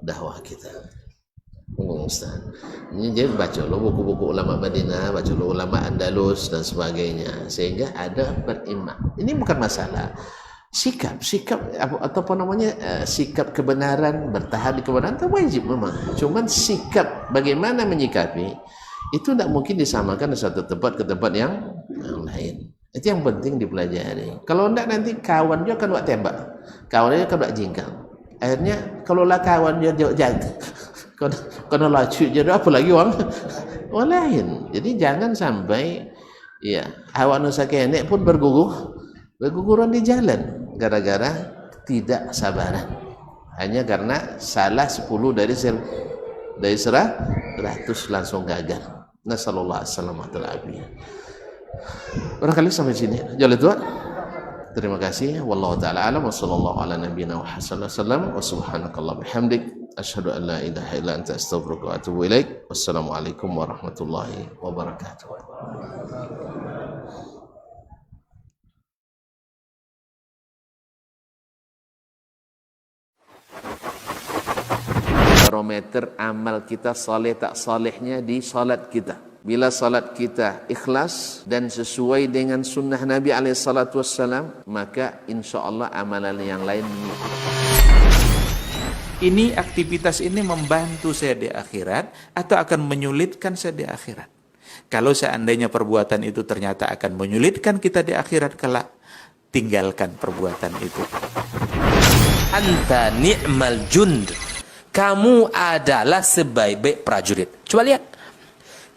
dakwah kita. Ustaz. Ini jadi baca lo buku-buku ulama Madinah, baca lo ulama Andalus dan sebagainya, sehingga ada beriman. Ini bukan masalah sikap sikap kebenaran, bertahan di kebenaran itu wajib memang. Cuman sikap bagaimana menyikapi itu tidak mungkin disamakan dari satu tempat ke tempat yang lain. Itu yang penting dipelajari. Kalau tidak nanti kawan dia akan buat tembak, kawan dia akan buat jingkang. Akhirnya kalau lah kawan dia jaga, kalau lacu jadi apa lagi orang lain. Jadi jangan sampai ya awak nusa kenek pun berguguran di jalan gara-gara tidak sabaran, hanya karena salah 10 dari 100 langsung gagal. Nasallallahu alaihi wasallam. Barangkali sampai sini jalan Tuhan. Terima kasih. Wallahu taala alam wa sallallahu ala nabiyyina wa sallam wa subhanakallah bihamdik asyhadu an la ilaha illa anta astaghfiruka wa atubu ilaik. Wassalamualaikum warahmatullahi wabarakatuh. Barometer amal kita saleh tak salehnya di salat kita. Bila salat kita ikhlas dan sesuai dengan sunnah Nabi SAW, maka insya Allah amalan yang lain mengikuti. Ini aktivitas ini membantu saya di akhirat atau akan menyulitkan saya di akhirat? Kalau seandainya perbuatan itu ternyata akan menyulitkan kita di akhirat kelak, tinggalkan perbuatan itu. Anta ni'mal jund. Kamu adalah sebaik-baik prajurit. Coba lihat.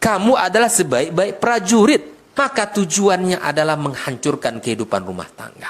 Kamu adalah sebaik-baik prajurit. Maka tujuannya adalah menghancurkan kehidupan rumah tangga.